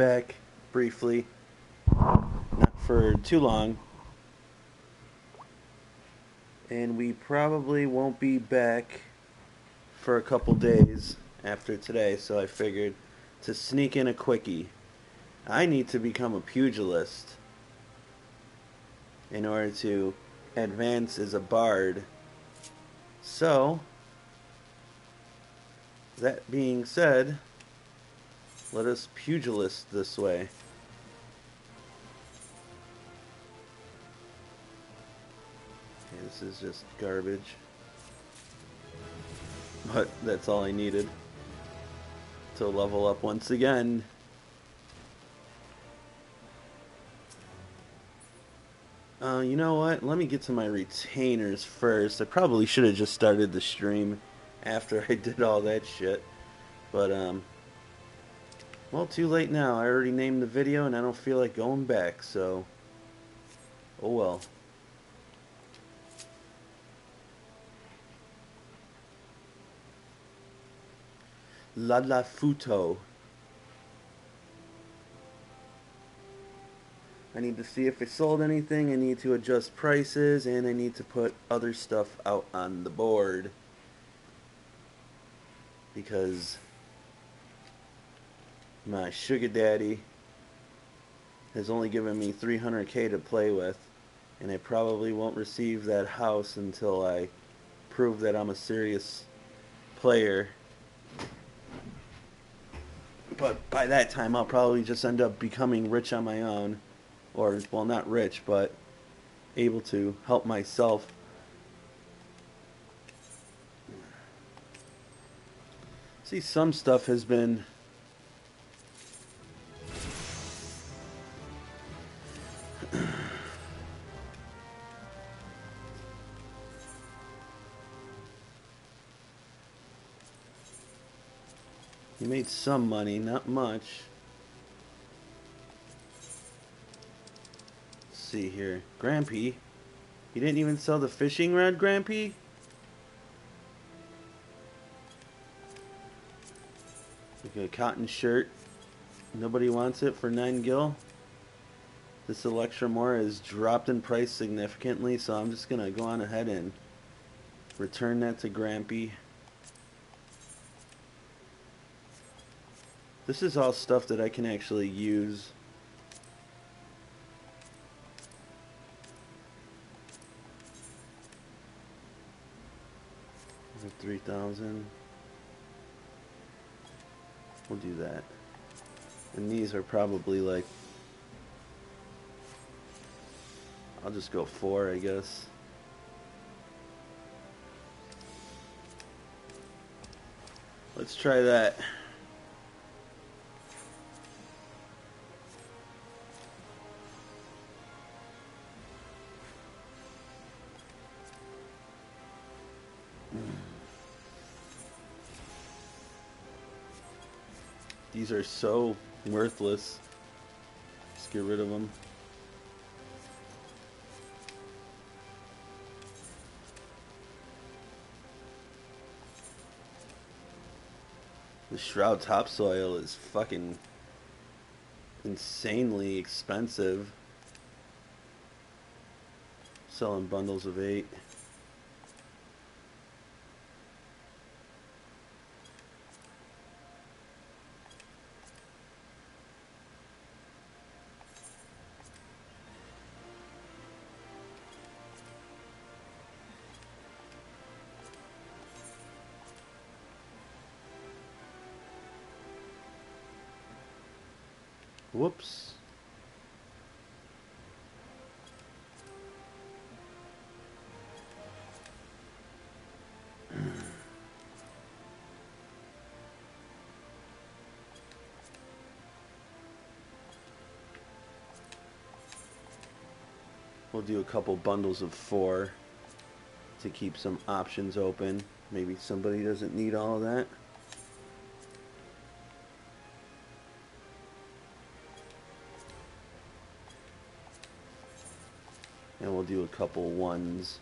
Back briefly, not for too long, and we probably won't be back for a couple days after today, so I figured to sneak in a quickie. I need to become a pugilist in order to advance as a bard. So, that being said, let us pugilist this way. Okay, this is just garbage. But that's all I needed to level up once again. You know what? Let me get to my retainers first. I probably should have just started the stream after I did all that shit. But, well, too late now. I already named the video and I don't feel like going back, so... Oh well. La Futo. I need to see if I sold anything, I need to adjust prices, and I need to put other stuff out on the board. Because my sugar daddy has only given me 300k to play with, and I probably won't receive that house until I prove that I'm a serious player. But by that time, I'll probably just end up becoming rich on my own. Or, well, not rich, but able to help myself. See, some stuff has been he made some money, not much. Let's see here. Grampy. He didn't even sell the fishing rod, Grampy? Like a cotton shirt. Nobody wants it for 9 gil. This Electromore has dropped in price significantly, so I'm just going to go on ahead and return that to Grampy. This is all stuff that I can actually use. 3,000. We'll do that. And these are probably like... I'll just go 4, I guess. Let's try that. These are so worthless. Let's get rid of them. The Shroud Topsoil is fucking insanely expensive. Selling bundles of 8. Whoops. We'll do a couple bundles of 4 to keep some options open. Maybe somebody doesn't need all of that. And we'll do a couple 1s.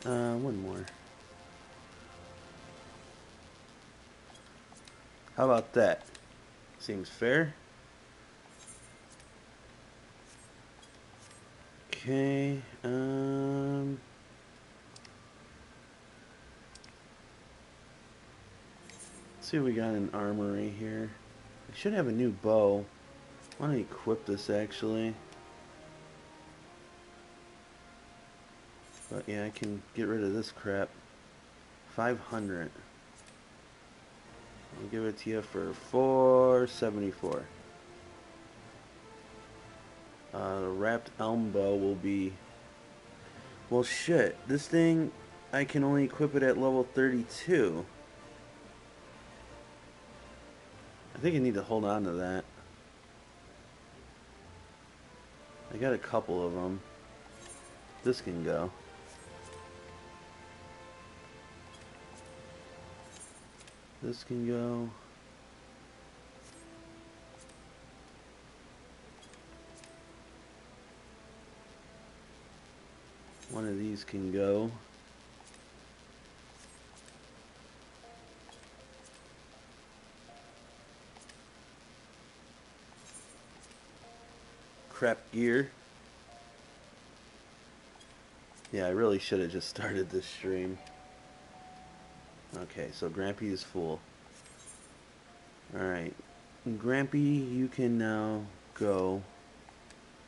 One more. How about that? Seems fair. Okay, let's see what we got in armory here. I should have a new bow. I want to equip this actually. But yeah, I can get rid of this crap. 500. I'll give it to you for 474. The wrapped elm bow will be... Well, shit. This thing, I can only equip it at level 32. I think I need to hold on to that. I got a couple of them. This can go. This can go. One of these can go. Crap gear. Yeah, I really should have just started this stream. Okay, so Grampy is full. Alright. Grampy, you can now go.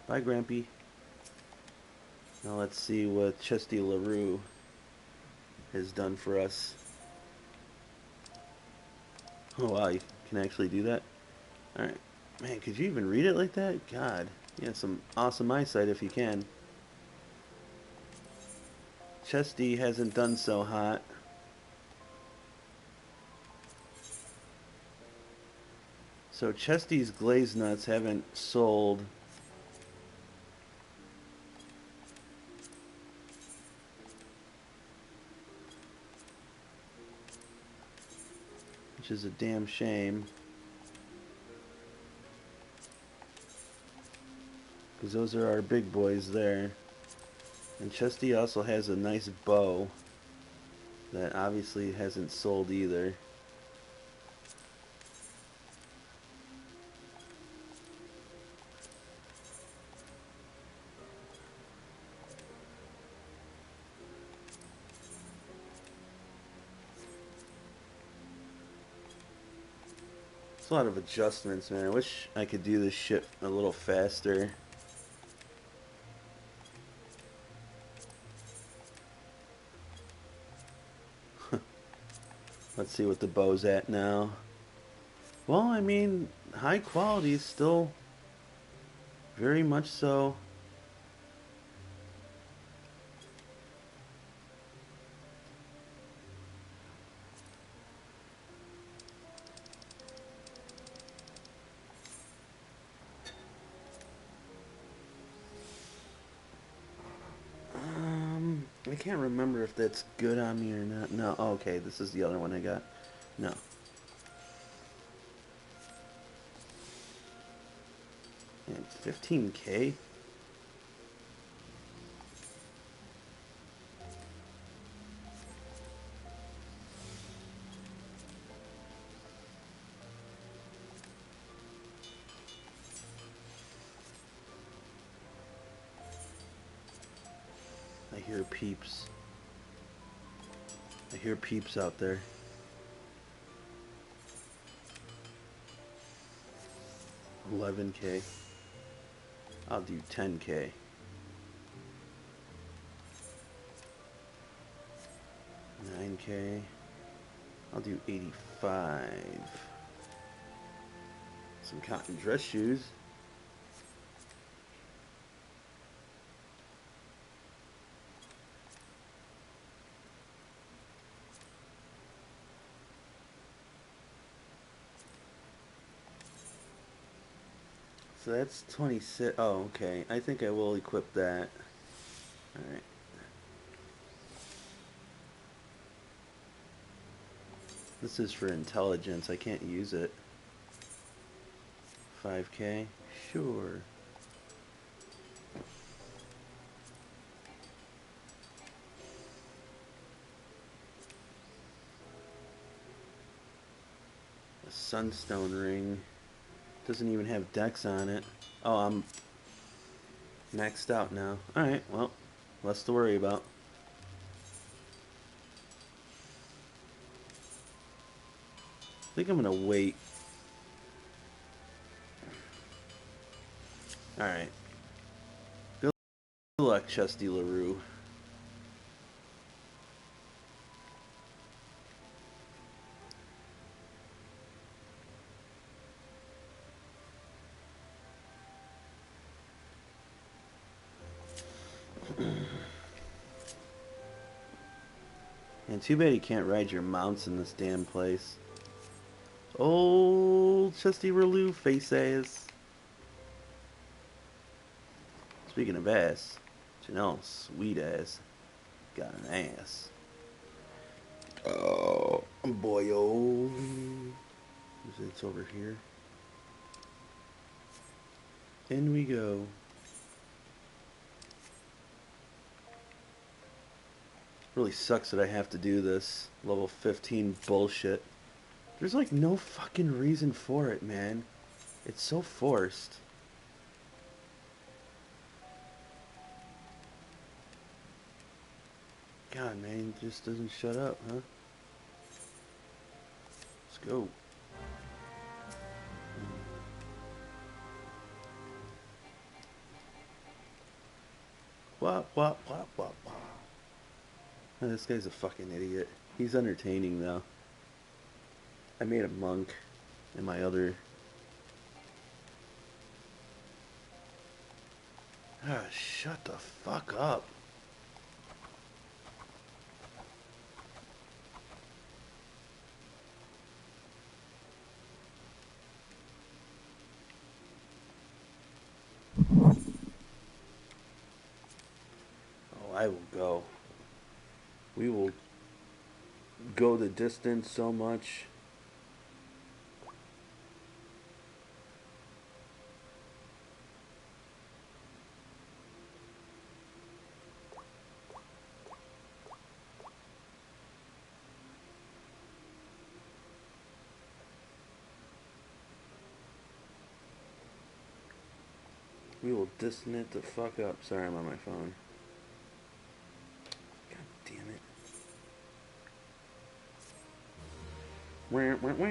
Bye, Grampy. Now let's see what Chesty LaRue has done for us. Oh wow, you can actually do that? Alright. Man, could you even read it like that? God. You have some awesome eyesight if you can. Chesty hasn't done so hot. So Chesty's glazed nuts haven't sold. Which is a damn shame. Because those are our big boys there. And Chesty also has a nice bow that obviously hasn't sold either. It's a lot of adjustments, man. I wish I could do this shit a little faster. Let's see what the bow's at now. Well, I mean, high quality is still very much so. I can't remember if that's good on me or not. No, okay, this is the other one I got. No. Man, 15K? I hear peeps. I hear peeps out there. 11K. I'll do 10K. 9K. I'll do 85. Some cotton dress shoes. So that's 26. Oh, okay. I think I will equip that. Alright. This is for intelligence. I can't use it. 5K? Sure. sunstone ring. Doesn't even have dex on it. Oh, I'm maxed out now. Alright, well, less to worry about. I think I'm gonna wait. Alright. Good luck, Chesty LaRue. And too bad you can't ride your mounts in this damn place. Old Chesty LaRue face ass. Speaking of ass, Janelle, sweet ass, got an ass. Oh, boy, oh. It's over here. In we go. Really sucks that I have to do this level 15 bullshit. There's like no fucking reason for it, man. It's so forced. God, man, it just doesn't shut up, huh? Let's go. Wop, wop, wop, wop, wop. Oh, this guy's a fucking idiot. He's entertaining, though. I made a monk in my other... Ah, shut the fuck up. Oh, I will go. We will go the distance so much. We will distance it the fuck up. Sorry, I'm on my phone. God damn it. Wah, wah, wah.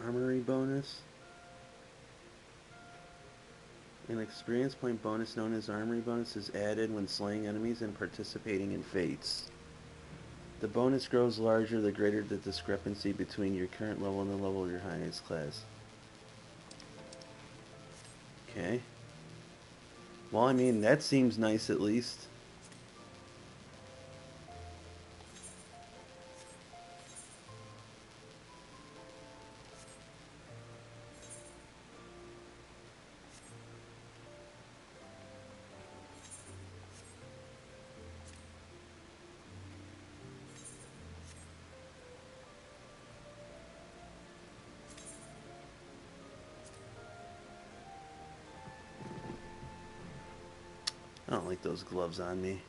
Armory bonus. An experience point bonus known as Armory bonus is added when slaying enemies and participating in fates. The bonus grows larger the greater the discrepancy between your current level and the level of your highest class. Okay. Well, I mean, that seems nice at least. I don't like those gloves on me.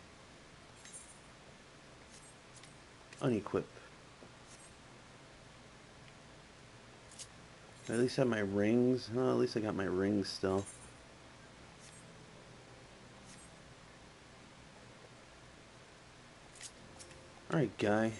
Unequip. I at least have my rings. Oh, at least I got my rings still. Alright, guy.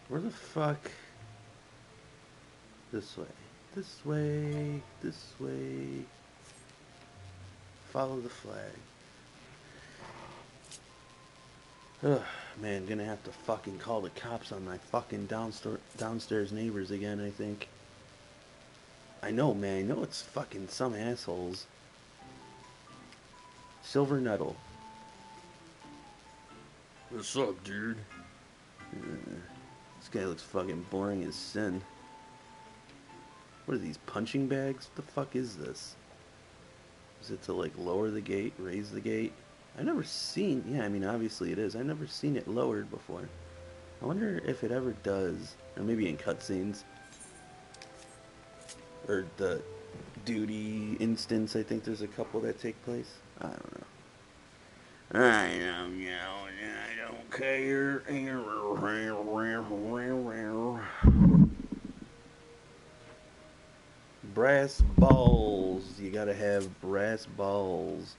Where the fuck This way. This way. This way. Follow the flag. Ugh, man, gonna have to fucking call the cops on my fucking downstairs neighbors again, I think. I know, man. I know it's fucking some assholes. Silver Nettle. What's up, dude? This guy looks fucking boring as sin. What are these, punching bags? What the fuck is this? Is it to, like, lower the gate, raise the gate? I've never seen... Yeah, I mean, obviously it is. I've never seen it lowered before. I wonder if it ever does. Or maybe in cutscenes. Or the duty instance, I think there's a couple that take place. I don't know. I don't know, I don't care. Brass balls. You gotta have brass balls.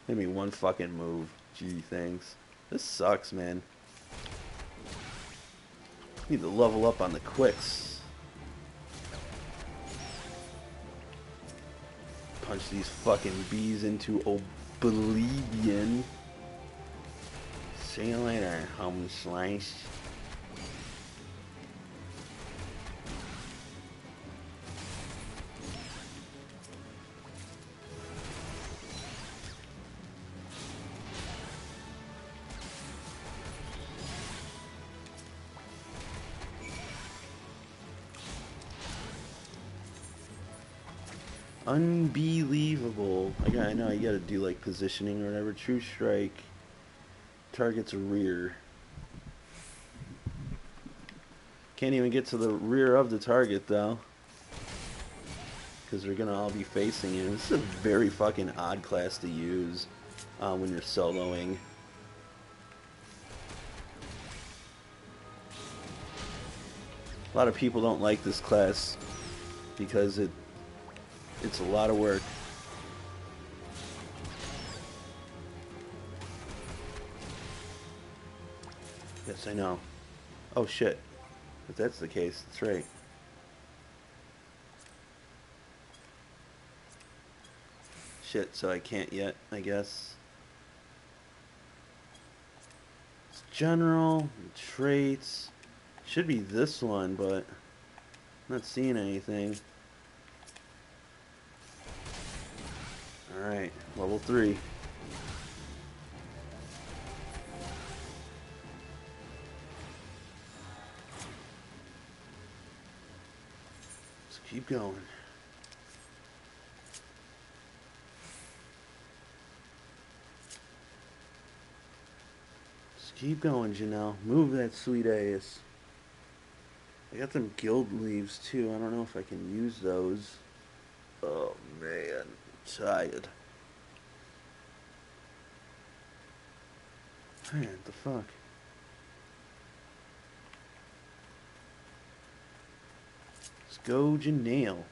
Give me one fucking move. Gee, thanks. This sucks, man. Need to level up on the quicks. Punch these fucking bees into oblivion. See you later, home slice. Unbelievable. I know you gotta do like positioning or whatever. True strike. Target's rear. Can't even get to the rear of the target though. Because they're gonna all be facing you. This is a very fucking odd class to use when you're soloing. A lot of people don't like this class because it's a lot of work. Yes, I know. Oh shit. If that's the case, that's right. Shit, so I can't yet, I guess. It's general, traits. Should be this one, but I'm not seeing anything. Alright, level 3. Let's keep going. Just keep going, Janelle. Move that sweet ass. I got them guild leaves too. I don't know if I can use those. Oh man, I'm tired. Man, what the fuck? Let's go, Janelle.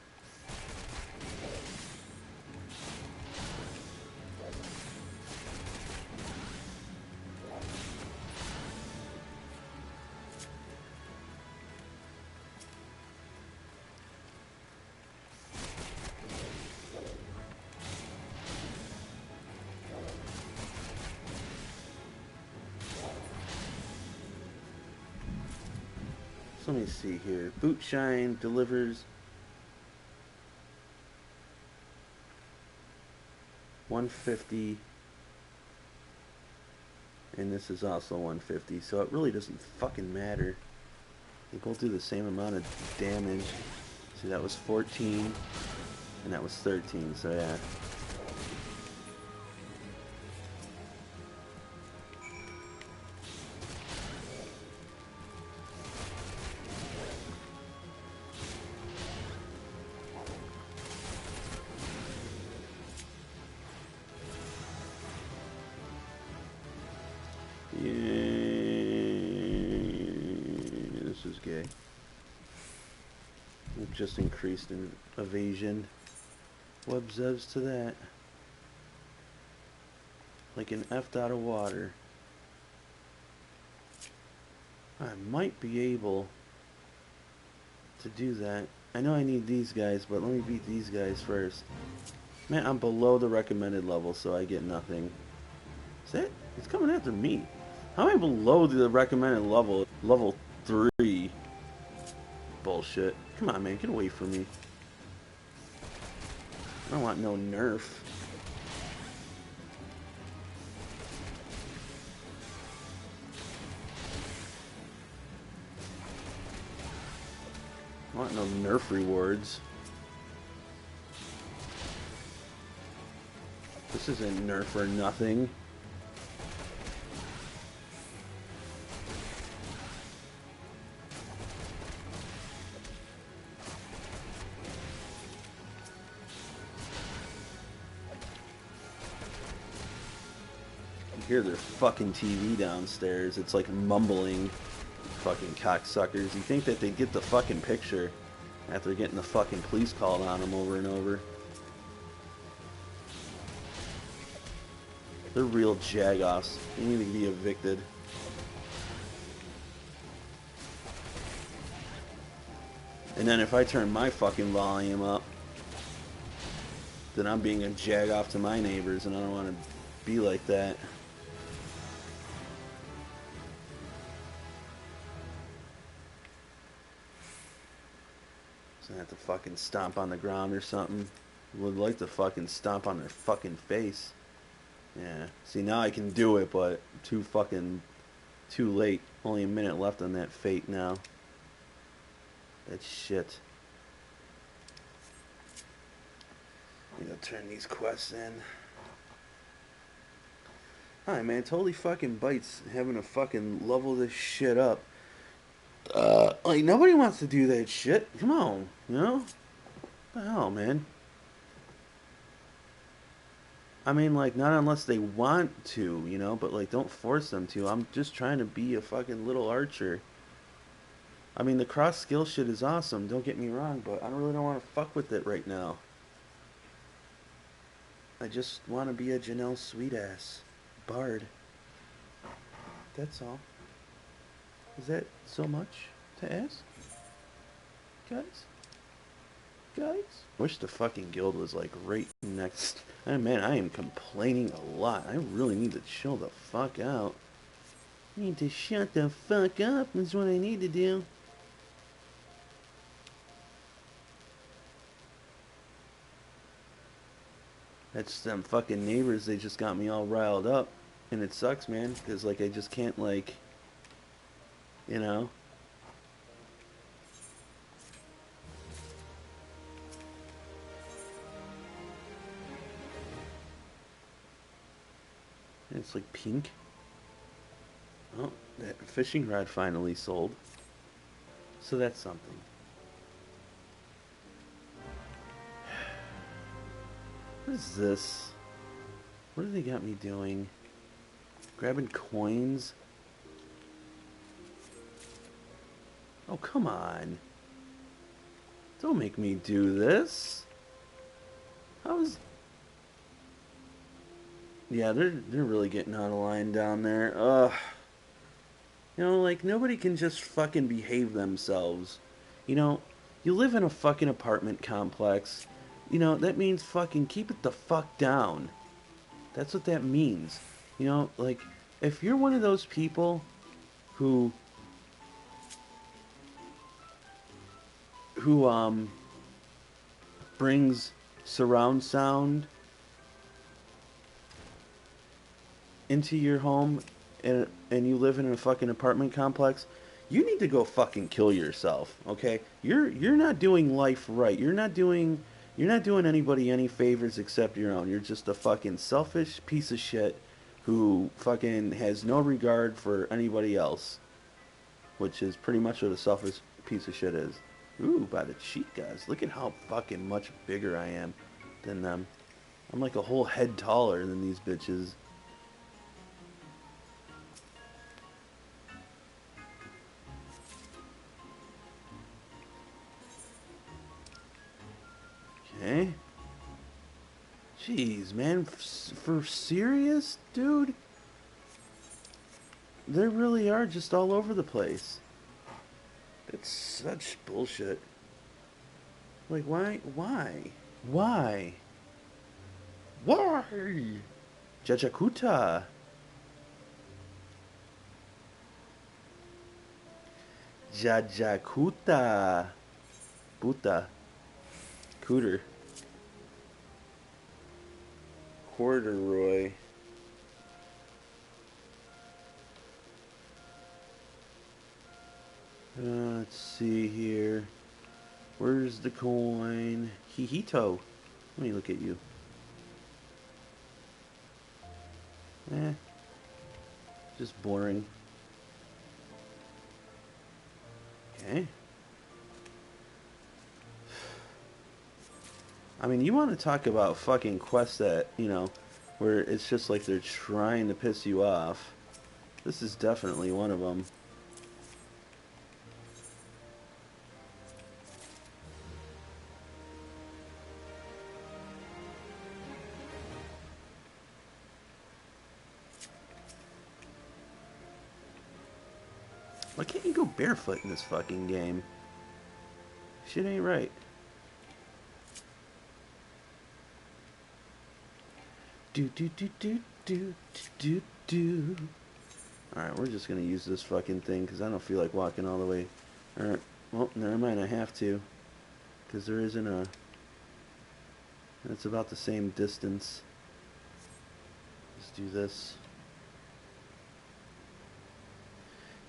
So let me see here. Boot shine delivers 150, and this is also 150. So it really doesn't fucking matter. They both do the same amount of damage. See, that was 14, and that was 13. So yeah. This is gay. We've just increased in evasion. What zevs to that? Like an F out of water. I might be able to do that. I know I need these guys, but let me beat these guys first. Man, I'm below the recommended level, so I get nothing. Is that? It's coming after me. How am I below the recommended level? Level 3. Bullshit. Come on, man. Get away from me. I don't want no nerf. I want no nerf rewards. This isn't nerf or nothing. You hear their fucking TV downstairs. It's like mumbling. Fucking cocksuckers. You think that they'd get the fucking picture after getting the fucking police called on them over and over. They're real jagoffs. They need to be evicted. And then if I turn my fucking volume up, then I'm being a jagoff to my neighbors, and I don't want to be like that. So I have to fucking stomp on the ground or something. Would like to fucking stomp on their fucking face. Yeah. See, now I can do it, but too late. Only a minute left on that fate now. That's shit. I'm gonna turn these quests in. Alright, man. Totally fucking bites having to fucking level this shit up. Like, nobody wants to do that shit. Come on, you know? What the hell, man? I mean, like, not unless they want to, you know? But, like, don't force them to. I'm just trying to be a fucking little archer. I mean, the cross skill shit is awesome, don't get me wrong, but I really don't want to fuck with it right now. I just want to be a Janelle Sweetass bard. That's all. Is that so much to ask? Guys? Wish the fucking guild was like right next. Oh, man, I am complaining a lot. I really need to chill the fuck out. I need to shut the fuck up is what I need to do. That's them fucking neighbors, they just got me all riled up. And it sucks, man, because, like, I just can't, like, you know. It's like pink. Oh, that fishing rod finally sold. So that's something. What is this? What do they got me doing? Grabbing coins? Oh, come on. Don't make me do this. How's... Yeah, they're really getting out of line down there. Ugh. You know, like, nobody can just fucking behave themselves. You know, you live in a fucking apartment complex. You know, that means fucking keep it the fuck down. That's what that means. You know, like, if you're one of those people who brings surround sound into your home and you live in a fucking apartment complex, you need to go fucking kill yourself, okay? You're not doing life right. You're not doing anybody any favors except your own. You're just a fucking selfish piece of shit who fucking has no regard for anybody else, which is pretty much what a selfish piece of shit is. Ooh, by the cheek, guys. Look at how fucking much bigger I am than them. I'm like a whole head taller than these bitches. Okay. Jeez, man. For serious, dude? They really are just all over the place. That's such bullshit. Like, why? Why? Why? Why? Jajakuta. Jajakuta. Buta. Cooter. Corduroy. Let's see here. Where's the coin? Hihito. Let me look at you. Eh. Just boring. Okay. I mean, you want to talk about fucking quests that, you know, where it's just like they're trying to piss you off. This is definitely one of them. Why can't you go barefoot in this fucking game? Shit ain't right. Do do do do do do do. Alright, we're just gonna use this fucking thing because I don't feel like walking all the way. Alright, well, never mind, I have to. Because there isn't a... It's about the same distance. Let's do this.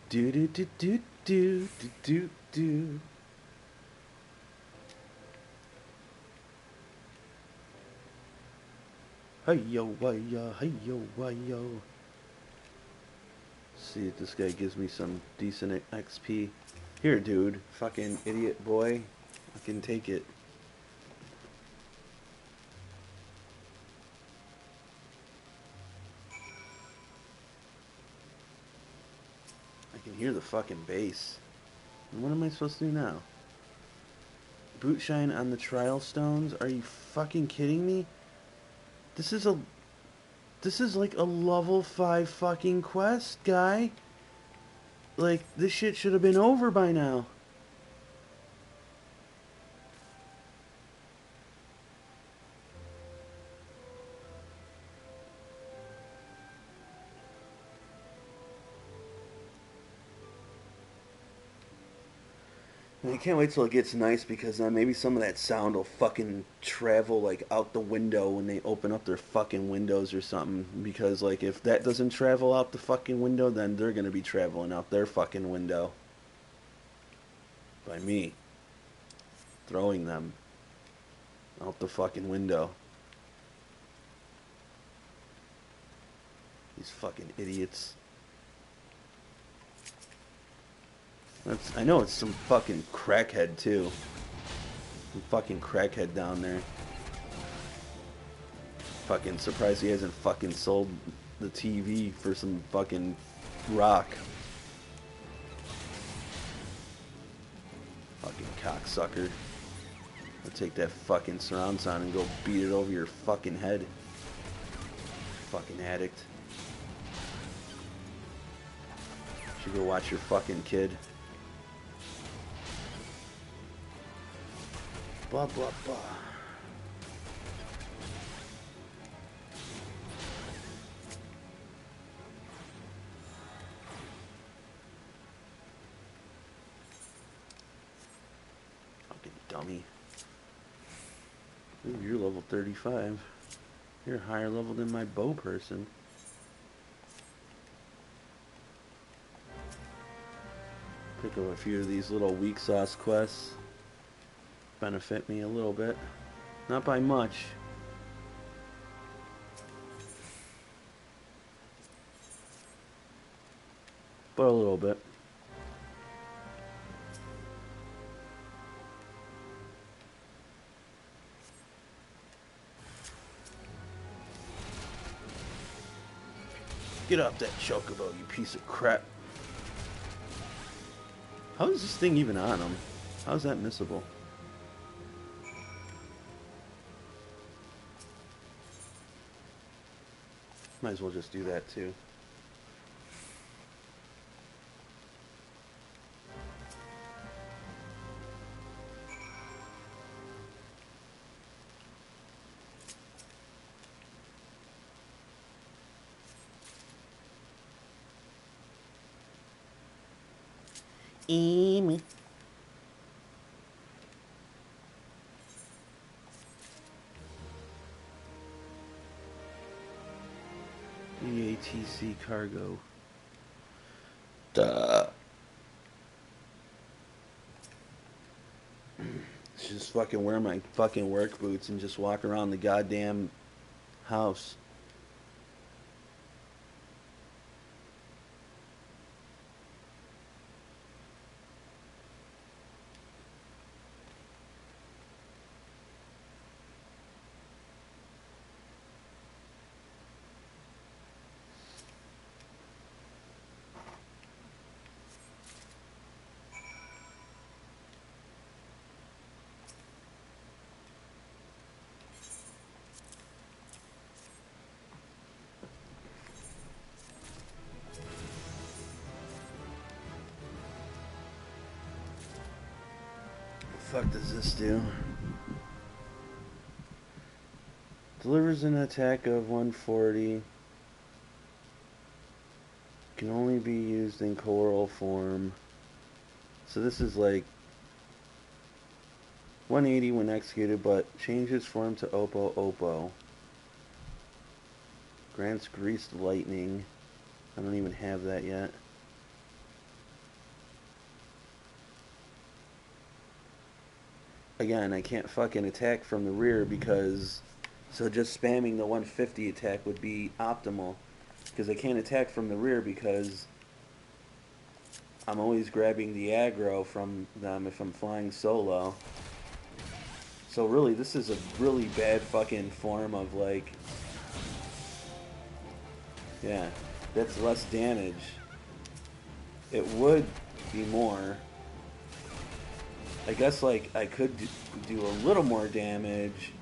Do do do do do do do do. Hey yo, why yo, hey yo, why yo. See if this guy gives me some decent XP. Here, dude, fucking idiot boy, I can take it. I can hear the fucking bass. And what am I supposed to do now? Boot shine on the trial stones? Are you fucking kidding me? This is like a level 5 fucking quest, guy. Like, this shit should have been over by now. And I can't wait till it gets nice because maybe some of that sound will fucking travel like out the window when they open up their fucking windows or something. Because like if that doesn't travel out the fucking window, then they're gonna be traveling out their fucking window. By me. Throwing them out the fucking window. These fucking idiots. I know it's some fucking crackhead too. Some fucking crackhead down there. Fucking surprised he hasn't fucking sold the TV for some fucking rock. Fucking cocksucker. I'll take that fucking surround sound and go beat it over your fucking head. Fucking addict. Should go watch your fucking kid. Blah blah blah. Fucking dummy. Ooh, you're level 35. You're higher level than my bow person. Pick up a few of these little weak sauce quests. Benefit me a little bit. Not by much. But a little bit. Get off that chocobo, you piece of crap. How is this thing even on him? How is that missable? Might as well just do that too. Amy. EATC cargo. Duh. Just fucking wear my fucking work boots and just walk around the goddamn house. What the fuck does this do? Delivers an attack of 140. Can only be used in coral form. So this is like 180 when executed, but changes form to Oppo Oppo. Grants greased lightning. I don't even have that yet. Again, I can't fucking attack from the rear because... So just spamming the 150 attack would be optimal. Because I can't attack from the rear because I'm always grabbing the aggro from them if I'm flying solo. So really, this is a really bad fucking form of like... Yeah, that's less damage. It would be more. I guess like I could do a little more damage.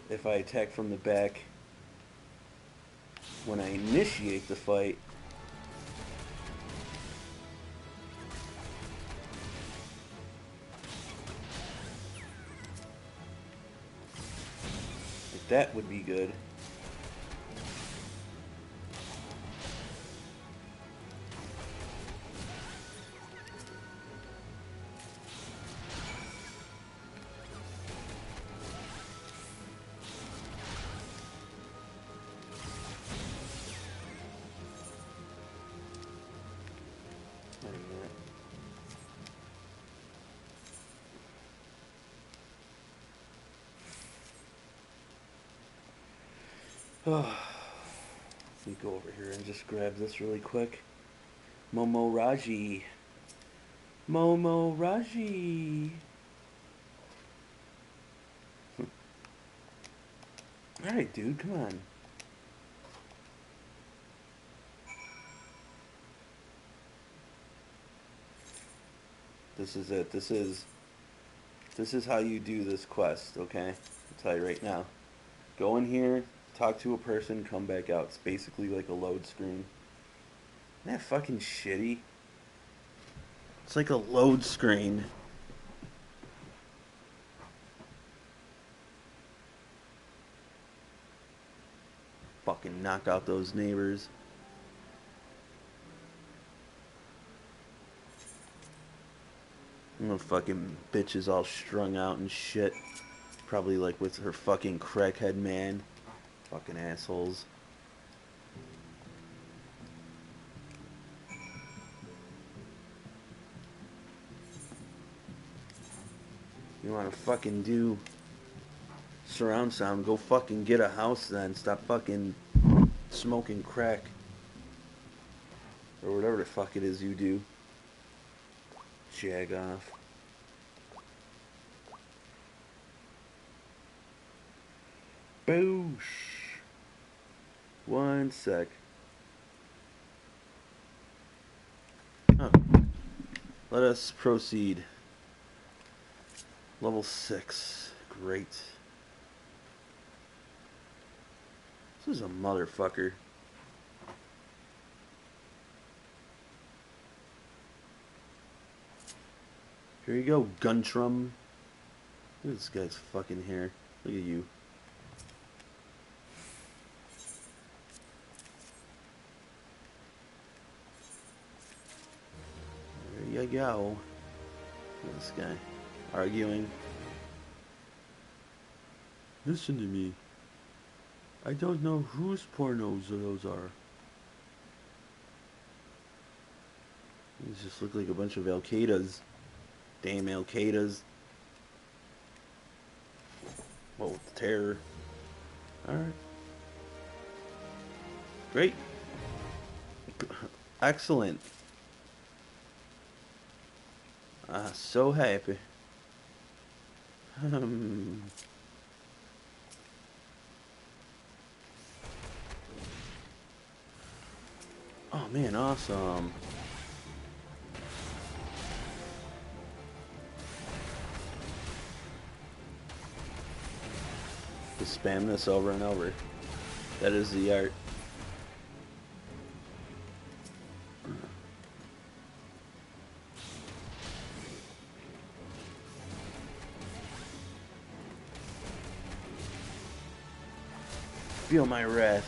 If I attack from the back when I initiate the fight. Like that would be good. Let me go over here and just grab this really quick. Momo Raji. Momo Raji. Alright, dude, come on. This is it. This is how you do this quest, okay? I'll tell you right now. Go in here, talk to a person, come back out. It's basically like a load screen. Isn't that fucking shitty? It's like a load screen. Fucking knock out those neighbors. And the fucking bitch is all strung out and shit. Probably like with her fucking crackhead man. Fucking assholes. You wanna fucking do surround sound, go fucking get a house then. Stop fucking smoking crack. Or whatever the fuck it is you do. Jag off. Boosh. One sec. Oh. Let us proceed. Level 6. Great. This is a motherfucker. Here you go, Guntrum. Look at this guy's fucking hair. Look at you. you go. This guy arguing. Listen to me. I don't know whose pornos those are. These just look like a bunch of Al-Qaedas. Damn Al-Qaedas. What with the terror. Alright. Great. Excellent. So happy. Oh man, awesome. Just spam this over and over. That is the art. Feel my wrath.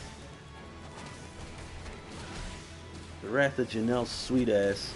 The wrath of Janelle's sweet ass.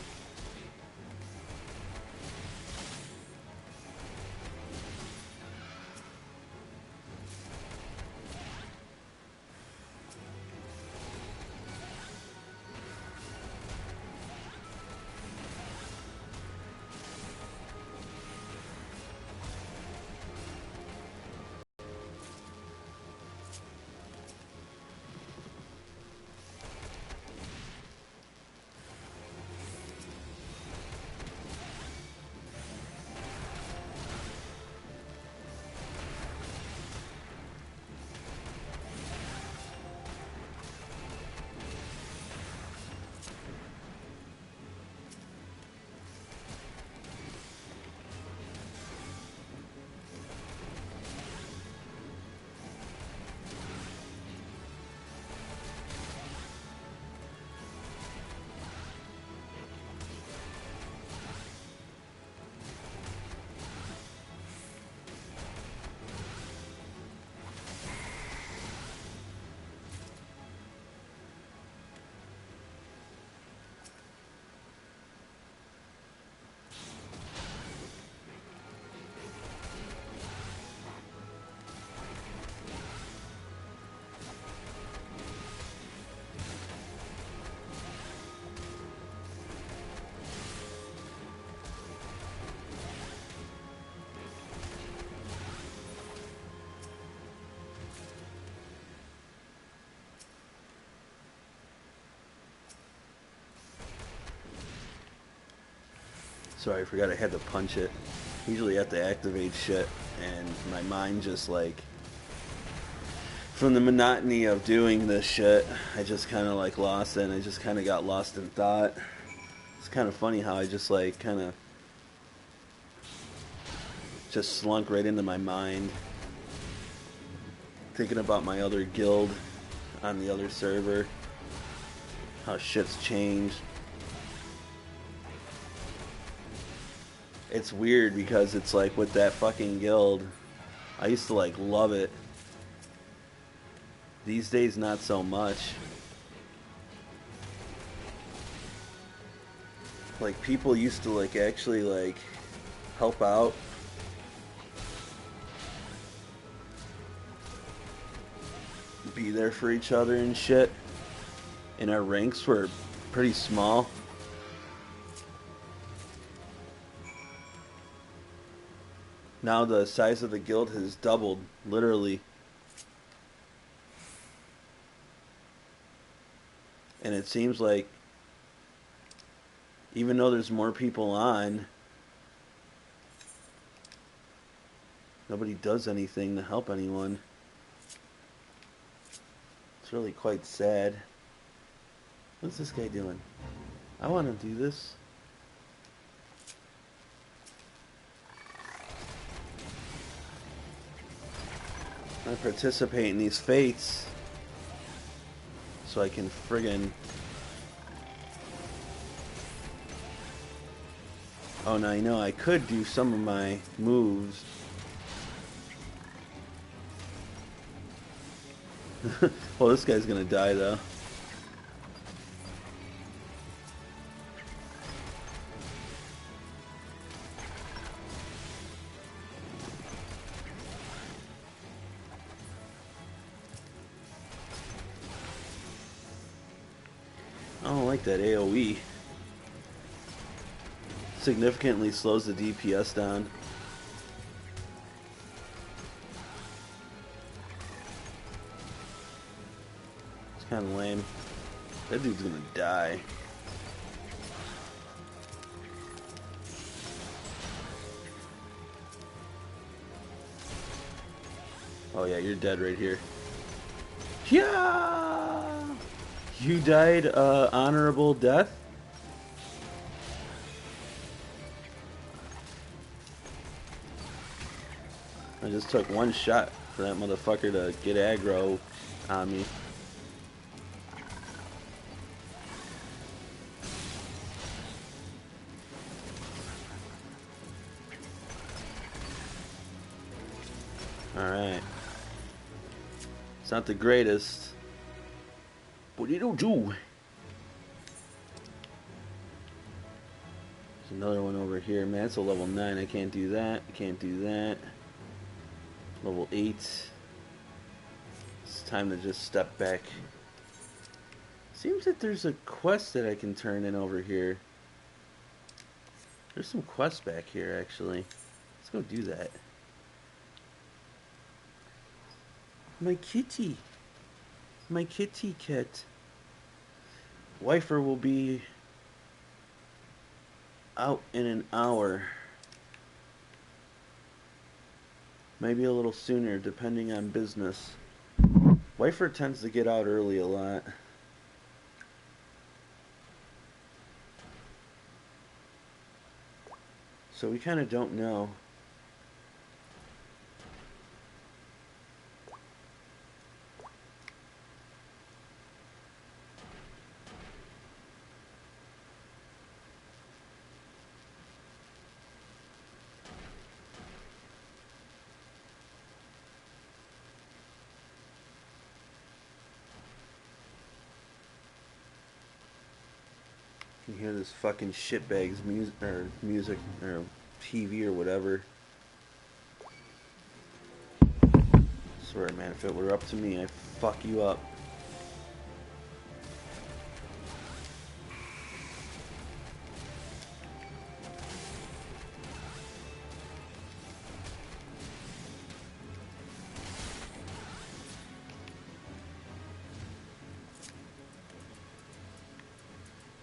Sorry, I forgot I had to punch it. Usually I have to activate shit, and my mind just like, from the monotony of doing this shit, I just kind of like lost it, and I just kind of got lost in thought. It's kind of funny how I just like kind of just slunk right into my mind, thinking about my other guild on the other server, how shit's changed. It's weird because it's like with that fucking guild, I used to like love it. These days, not so much. Like people used to like actually like help out. Be there for each other and shit. And our ranks were pretty small. Now the size of the guild has doubled, literally. And it seems like even though there's more people on, nobody does anything to help anyone. It's really quite sad. What's this guy doing? I want to do this. I participate in these fates so I can friggin'... Oh, now you know I could do some of my moves. Well, this guy's gonna die though. like that AoE. Significantly slows the DPS down. It's kind of lame. That dude's gonna die. Oh yeah, you're dead right here. Yeah! You died honorable death? I just took one shot for that motherfucker to get aggro on me. Alright. It's not the greatest, but it'll do. There's another one over here. Man, it's a level 9. I can't do that. I can't do that. Level 8. It's time to just step back. Seems that there's a quest that I can turn in over here. There's some quests back here, actually. Let's go do that. My kitty. My kitty cat. Wifer will be out in an hour. Maybe a little sooner, depending on business. Wifer tends to get out early a lot. So we kind of don't know. You hear this fucking shitbag's music or TV or whatever. I swear, man, if it were up to me, I'd fuck you up.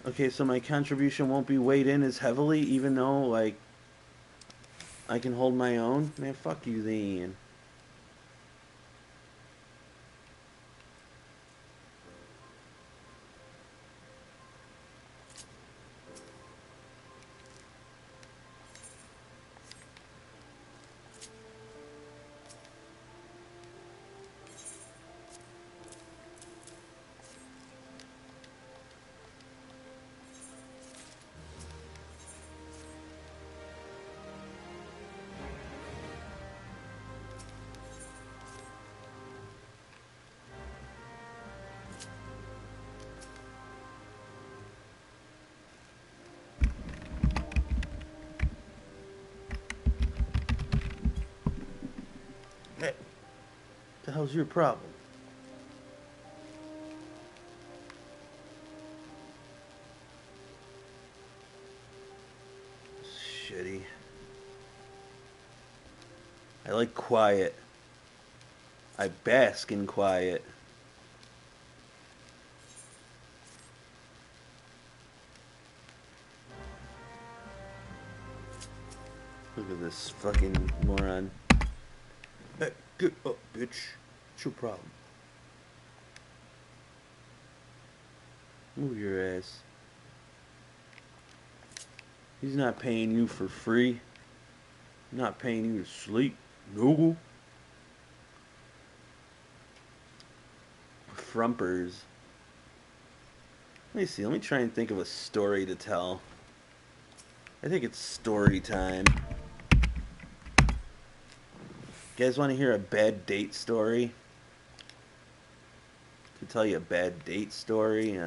Okay, so my contribution won't be weighed in as heavily, even though, like, I can hold my own? Man, fuck you then. Hey, what the hell's your problem? Shitty. I like quiet. I bask in quiet. Look at this fucking moron. Hey, get up, bitch. What's your problem? Move your ass. He's not paying you for free. Not paying you to sleep. No. Frumpers. Let me see. Let me try and think of a story to tell. I think it's story time. You guys want to hear a bad date story? To tell you a bad date story?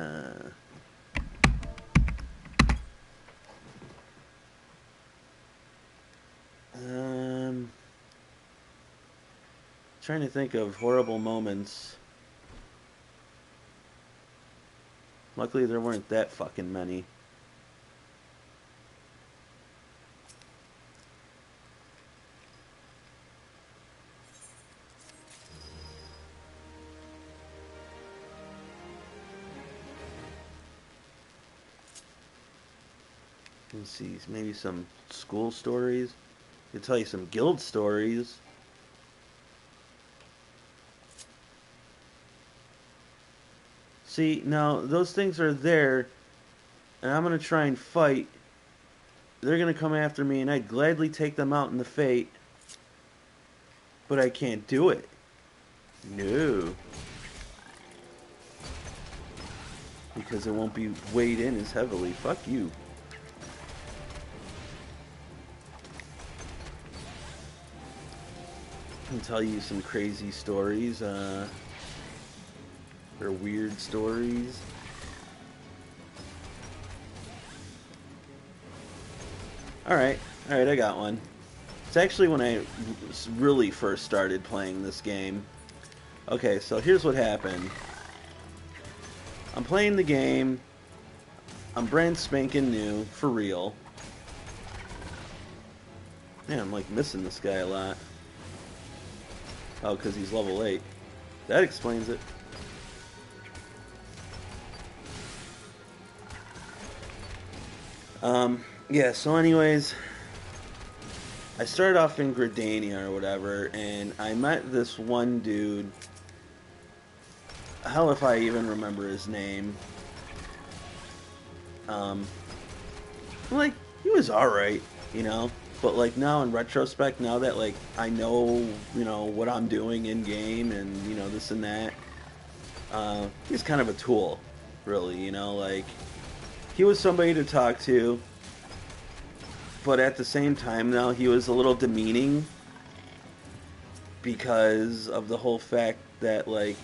Trying to think of horrible moments. Luckily there weren't that fucking many. Let's see, maybe some school stories. I could tell you some guild stories. See, now those things are there, and I'm gonna try and fight. They're gonna come after me, and I'd gladly take them out in the fate, but I can't do it. No. Because it won't be weighed in as heavily. Fuck you. I can tell you some crazy stories. Or weird stories. Alright, I got one. It's actually when I really first started playing this game. Okay, so here's what happened. I'm playing the game. I'm brand spanking new, for real. Man, I'm like missing this guy a lot. Oh, because he's level 8. That explains it. Yeah, so anyways, I started off in Gridania or whatever, and I met this one dude. Hell if I even remember his name. Like, he was alright, you know? But, like, now in retrospect, now that, like, I know, you know, what I'm doing in-game and, you know, this and that, he's kind of a tool, really, you know? Like, he was somebody to talk to, but at the same time, now, he was a little demeaning because of the whole fact that, like,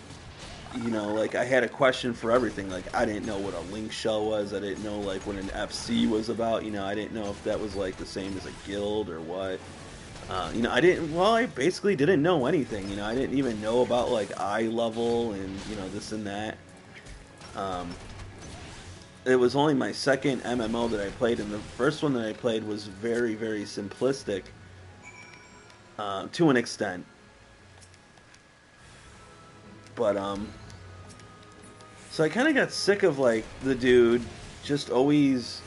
you know, like, I had a question for everything. Like, I didn't know what a link shell was. I didn't know, like, what an FC was about. You know, I didn't know if that was, like, the same as a guild or what. You know, I basically didn't know anything. You know, I didn't even know about, like, eye level and, you know, this and that. It was only my second MMO that I played, and the first one that I played was very, very simplistic to an extent. But, so I kind of got sick of, like, the dude just always...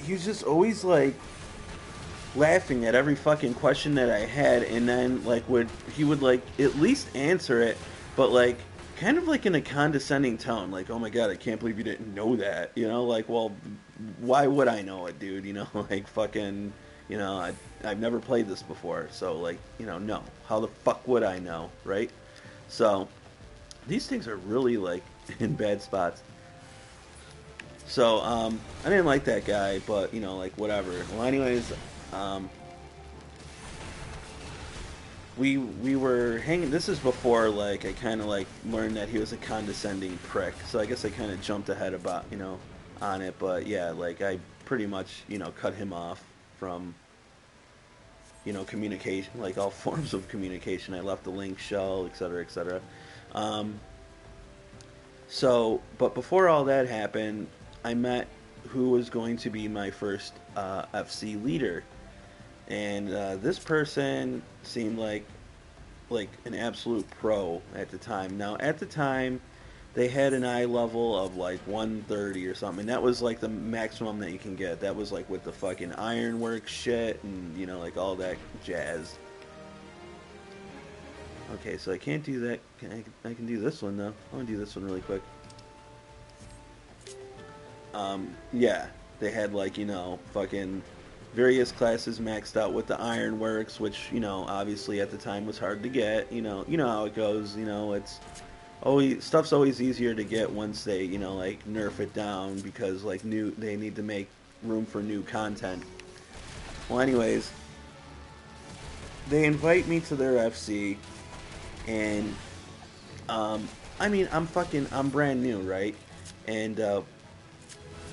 He was just always, like, laughing at every fucking question that I had, and then, like, he would, like, at least answer it, but, like, kind of, like, in a condescending tone. Like, oh my god, I can't believe you didn't know that. You know, like, well, why would I know it, dude? You know, like, fucking... You know, I've never played this before, so, like, you know, no. How the fuck would I know, right? So... These things are really, like, in bad spots. So, I didn't like that guy, but, you know, like, whatever. Well, anyways, we were hanging... This is before, like, I kind of, like, learned that he was a condescending prick. So I guess I kind of jumped ahead about, you know, on it. But, yeah, like, I pretty much, you know, cut him off from, you know, communication, like, all forms of communication. I left the link shell, etc., etc. So, but before all that happened, I met who was going to be my first FC leader, and this person seemed like an absolute pro at the time. Now, at the time, they had an eye level of like 130 or something, and that was like the maximum that you can get. That was like with the fucking ironwork shit and, you know, like all that jazz. Okay, so I can't do that. I can do this one, though. I want to do this one really quick. Yeah. They had, like, you know, fucking various classes maxed out with the ironworks, which, you know, obviously at the time was hard to get. You know how it goes. You know, it's always... Stuff's always easier to get once they, you know, like, nerf it down because, like, they need to make room for new content. Well, anyways, they invite me to their FC... And, I mean, I'm brand new, right? And,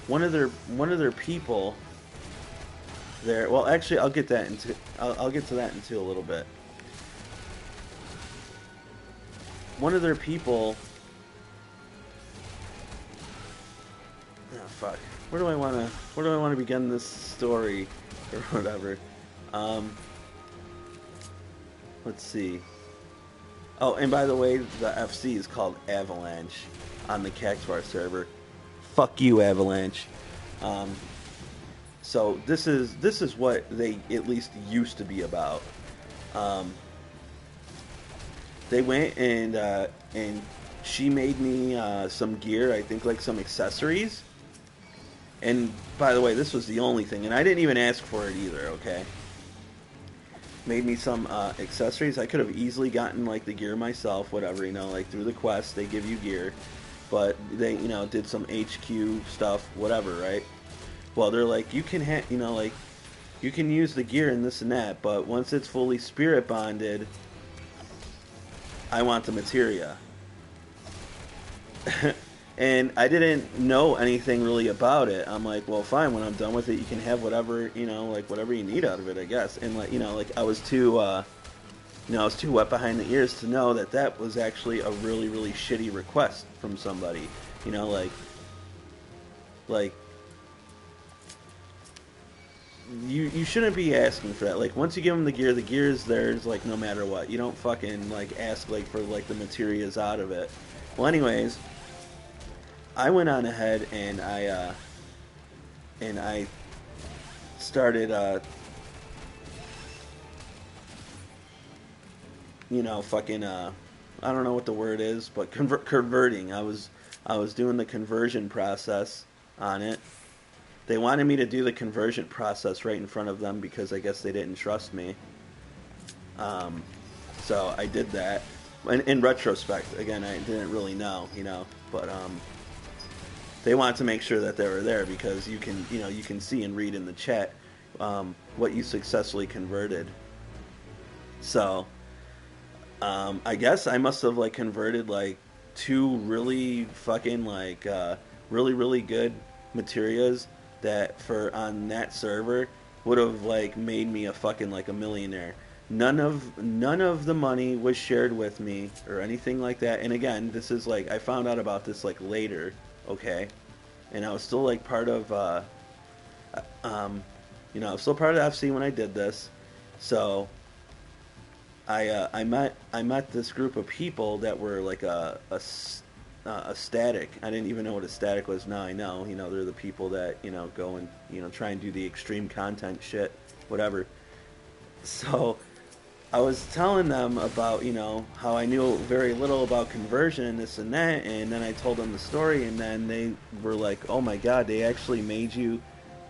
one of their people there, well, actually, I'll get to that into a little bit. One of their people Oh, fuck. Where do I want to begin this story or whatever? Um, let's see. Oh, and by the way, the FC is called Avalanche on the Cactuar server. Fuck you, Avalanche. Um, so this is what they at least used to be about. Um, they went and she made me some gear. I think like some accessories. And by the way, this was the only thing, and I didn't even ask for it either. Okay, made me some accessories. I could have easily gotten like the gear myself, whatever, like through the quest they give you gear, but they did some HQ stuff, whatever, right? Well, they're like you can like you can use the gear and this and that, but once it's fully spirit bonded, I want the materia. And I didn't know anything really about it. I'm like, well, fine. When I'm done with it, you can have whatever like whatever you need out of it, I guess. And like like I was too I was too wet behind the ears to know that that was actually a really really shitty request from somebody. Like you shouldn't be asking for that. Like once you give them the gear is theirs. Like no matter what, you don't fucking like ask like for like the materials out of it. Well, anyways, I went on ahead and I started fucking I don't know what the word is, but converting. I was doing the conversion process on it. They wanted me to do the conversion process right in front of them because I guess they didn't trust me. Um, so I did that. In retrospect, again, I didn't really know, but they wanted to make sure that they were there because you can see and read in the chat what you successfully converted. So I guess I must have like converted like two really fucking like really really good materials that for on that server would have like made me a fucking like a millionaire. None of the money was shared with me or anything like that. And again, this is like I found out about this like later, okay? And I was still like part of um I was still part of FC when I did this. So I met this group of people that were like a static. I didn't even know what a static was. Now I know. They're the people that go and try and do the extreme content shit, whatever. So I was telling them about how I knew very little about conversion and this and that, and then I told them the story, and then they were like, "Oh my god, they actually made you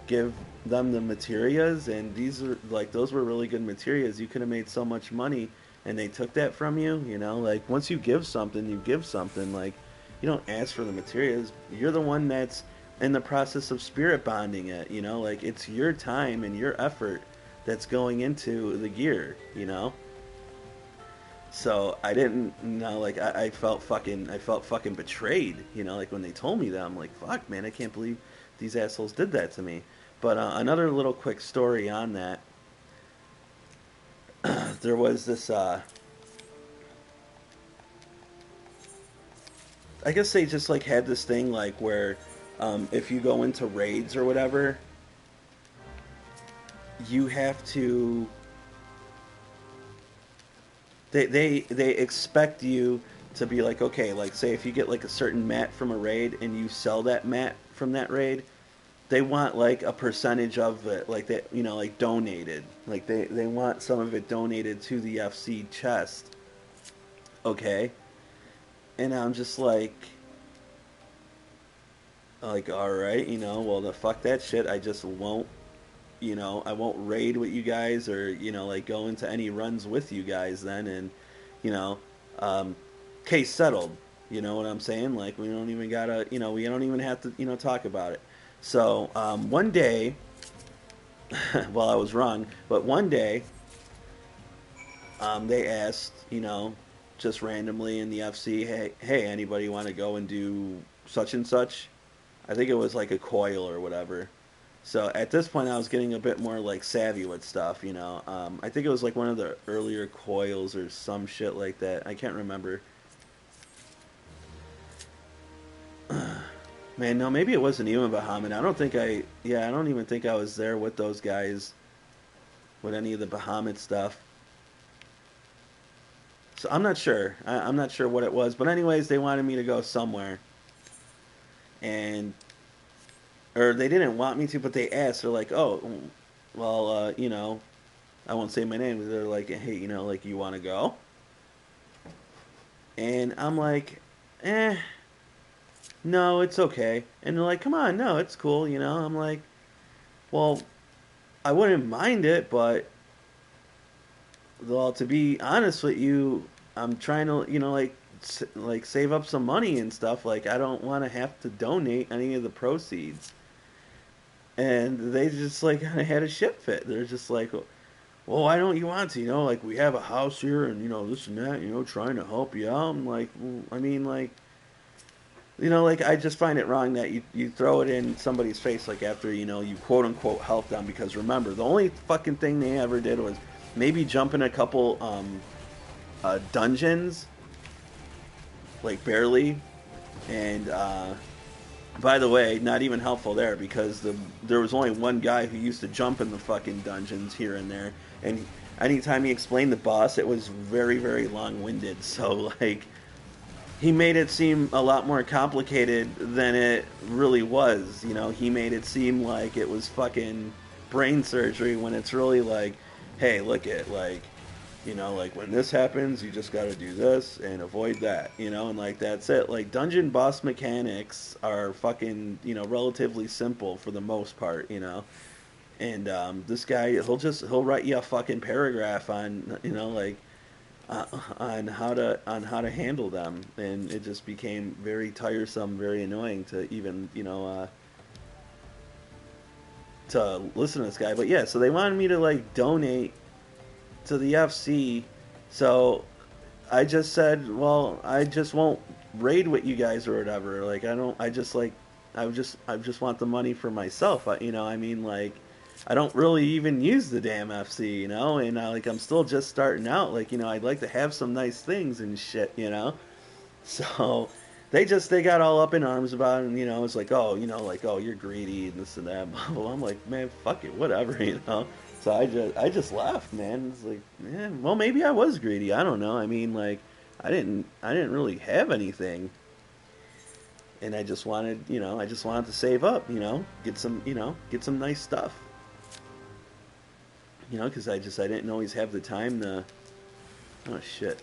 give them the materials, and these are like those were really good materials. You could have made so much money, and they took that from you. Like once you give something, you give something. Like you don't ask for the materials. You're the one that's in the process of spirit bonding it. Like it's your time and your effort that's going into the gear. So I didn't like I felt fucking betrayed. Like when they told me that, I'm like, fuck, man, I can't believe these assholes did that to me. But another little quick story on that. There was this. I guess they just like had this thing like where, if you go into raids or whatever, you have to. They expect you to be like, okay, like say if you get like a certain mat from a raid and you sell that mat from that raid, they want like a percentage of it, like that, like donated. Like they want some of it donated to the FC chest. Okay, and I'm just like all right, well the fuck that shit. I just won't, I won't raid with you guys or like go into any runs with you guys then, and you know, um, case settled. You know what I'm saying? Like we don't even gotta, we don't even have to, talk about it. So one day, well, I was wrong, but one day they asked, just randomly in the FC, hey, anybody want to go and do such and such? I think it was like a coil or whatever. So at this point, I was getting a bit more like savvy with stuff. I think it was like one of the earlier coils or some shit like that. I can't remember. Man, no, maybe it wasn't even Bahamut. I don't even think I was there with those guys with any of the Bahamut stuff. So I'm not sure. I'm not sure what it was. But anyways, they wanted me to go somewhere. And, or they didn't want me to, but they asked. They're like, oh, well, I won't say my name. But they're like, hey, like, you want to go? And I'm like, eh, no, it's okay. And they're like, come on, no, it's cool. I'm like, well, I wouldn't mind it, but well, to be honest with you, I'm trying to, like save up some money and stuff. Like, I don't want to have to donate any of the proceeds. And they just like kind of had a shit fit. They're just like, well, why don't you want to? Like we have a house here, and this and that. Trying to help you out. I'm like, well, I mean, like, like I just find it wrong that you throw it in somebody's face like after you quote unquote help them, because remember the only fucking thing they ever did was maybe jump in a couple dungeons, like barely, and by the way, not even helpful there because there was only one guy who used to jump in the fucking dungeons here and there, and anytime he explained the boss, it was very very long winded. So like he made it seem a lot more complicated than it really was. He made it seem like it was fucking brain surgery when it's really like, hey, look at like, like when this happens, you just got to do this and avoid that, and like that's it. Like dungeon boss mechanics are fucking, relatively simple for the most part, And this guy, he'll write you a fucking paragraph on, like on how to handle them, and it just became very tiresome, very annoying to even to listen to this guy. But yeah, so they wanted me to like donate to the FC, so I just said, well, I just won't raid with you guys or whatever. Like I don't, I just like, I just want the money for myself. I mean, like I don't really even use the damn FC, and like I'm still just starting out. Like I'd like to have some nice things and shit. So they got all up in arms about it, and it's like, oh, like, oh, you're greedy and this and that. Well, I'm like, man, fuck it, whatever. So I just left, man. It's like, yeah, well, maybe I was greedy. I don't know. I mean, like, I didn't really have anything, and I just wanted to save up, get some nice stuff, because I didn't always have the time to. Oh shit.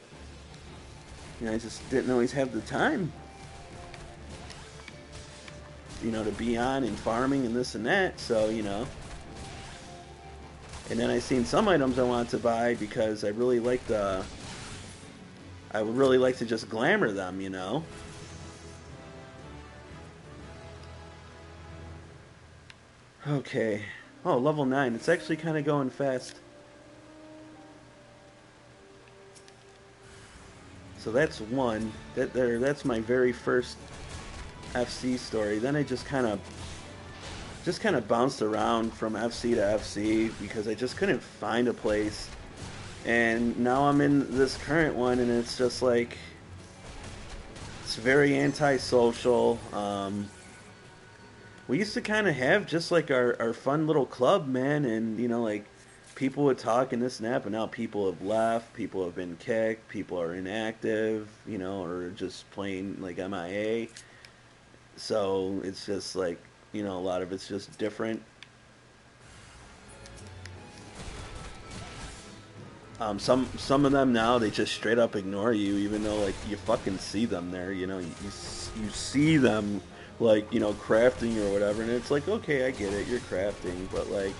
I just didn't always have the time, to be on and farming and this and that. So, and then I seen some items I wanted to buy because I would really like to just glamour them. Okay. Oh, level 9. It's actually kind of going fast. So that's one. That's my very first FC story. Then I just kind of bounced around from FC to FC because I just couldn't find a place. And now I'm in this current one, and it's just like it's very antisocial. We used to kind of have just like our fun little club, man, and like people would talk and this and that, but now people have left, people have been kicked, people are inactive, or just plain like MIA. So it's just like, a lot of it's just different. Some of them now, they just straight up ignore you, even though like you fucking see them there. You see them like crafting or whatever, and it's like, okay, I get it, you're crafting, but like,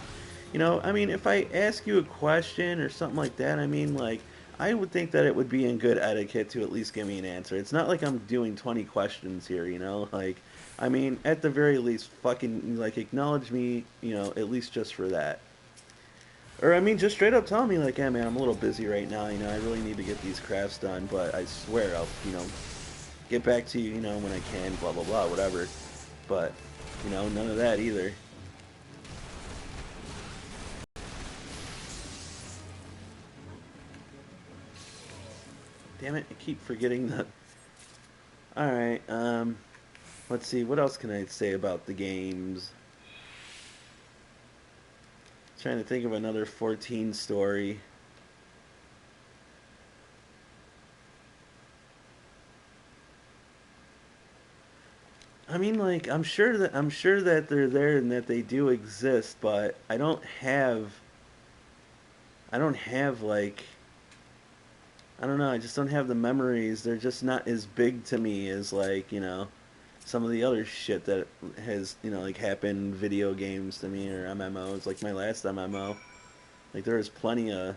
I mean, if I ask you a question or something like that, I mean, like, I would think that it would be in good etiquette to at least give me an answer. It's not like I'm doing 20 questions here, like, I mean, at the very least, fucking like acknowledge me, at least just for that. Or I mean, just straight up tell me like, yeah, man, I'm a little busy right now. I really need to get these crafts done, but I swear I'll, get back to you, when I can. Blah blah blah, whatever. But, none of that either. Damn it! I keep forgetting that. All right. let's see, what else can I say about the games? Trying to think of another 14 story. I mean, like, I'm sure that they're there and that they do exist, but I don't have like I don't know, I just don't have the memories. They're just not as big to me as like, some of the other shit that has, like happened in video games to me or MMOs, like my last MMO. Like there was plenty of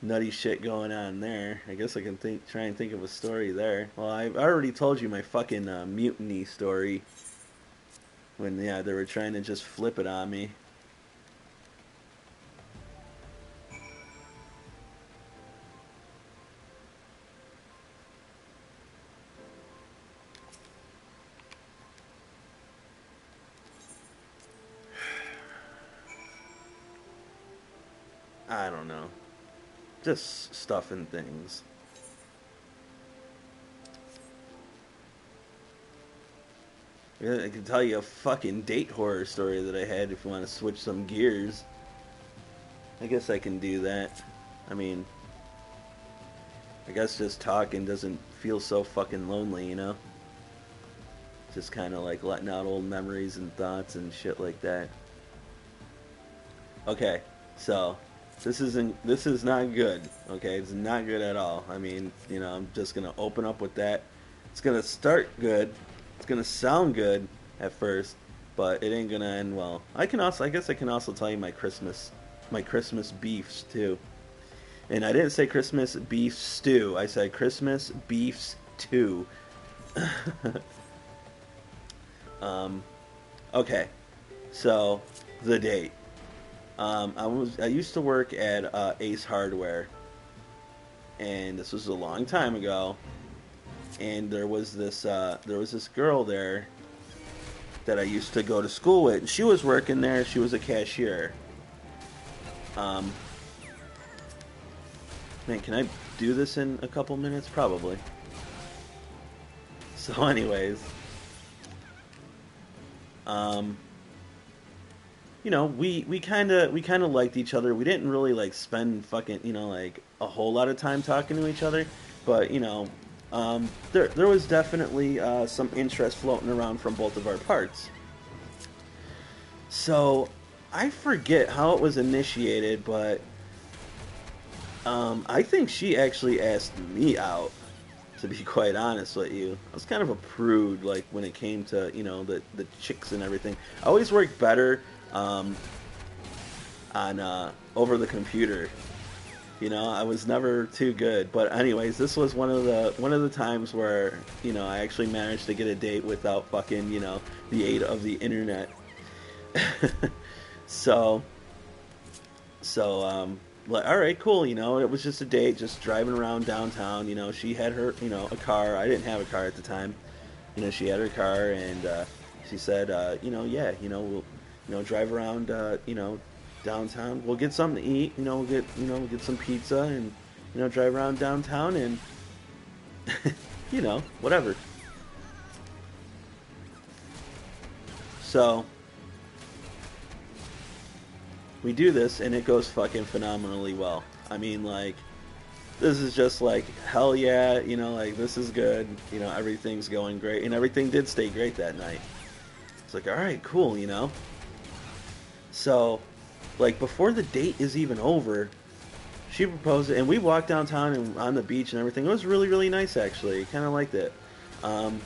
nutty shit going on there. I guess I can try and think of a story there. Well, I've already told you my fucking mutiny story when yeah they were trying to just flip it on me. I don't know, just stuff and things. Yeah, I can tell you a fucking date horror story that I had if you want to switch some gears. I guess I can do that. I mean, I guess just talking doesn't feel so fucking lonely. Just kind of like letting out old memories and thoughts and shit like that. Okay, so this is not good. Okay, it's not good at all. I mean, I'm just gonna open up with that. It's gonna start good. It's gonna sound good at first, but it ain't gonna end well. I guess I can also tell you my Christmas beefs too. And I didn't say Christmas beef stew. I said Christmas beefs too. um, okay, so the date. I used to work at Ace Hardware, and this was a long time ago. And there was this girl there that I used to go to school with. And she was working there. She was a cashier. Um, man, can I do this in a couple minutes? Probably. So, anyways, um, we kind of liked each other. We didn't really like spend fucking like a whole lot of time talking to each other, but there was definitely some interest floating around from both of our parts. So I forget how it was initiated, but I think she actually asked me out. To be quite honest with you, I was kind of a prude, like when it came to the chicks and everything. I always worked better um, on over the computer. I was never too good. But anyways, this was one of the times where I actually managed to get a date without fucking the aid of the internet. so so like, all right, cool. It was just a date, just driving around downtown. She had her a car. I didn't have a car at the time. She had her car, and she said, yeah, we'll drive around downtown. We'll get something to eat. We'll get some pizza and drive around downtown and whatever. So we do this, and it goes fucking phenomenally well. I mean, like, this is just like hell yeah. Like, this is good. Everything's going great, and everything did stay great that night. It's like, all right, cool. So, like, before the date is even over, she proposed it, and we walked downtown and on the beach and everything. It was really, really nice, actually. Kind of liked it. Um,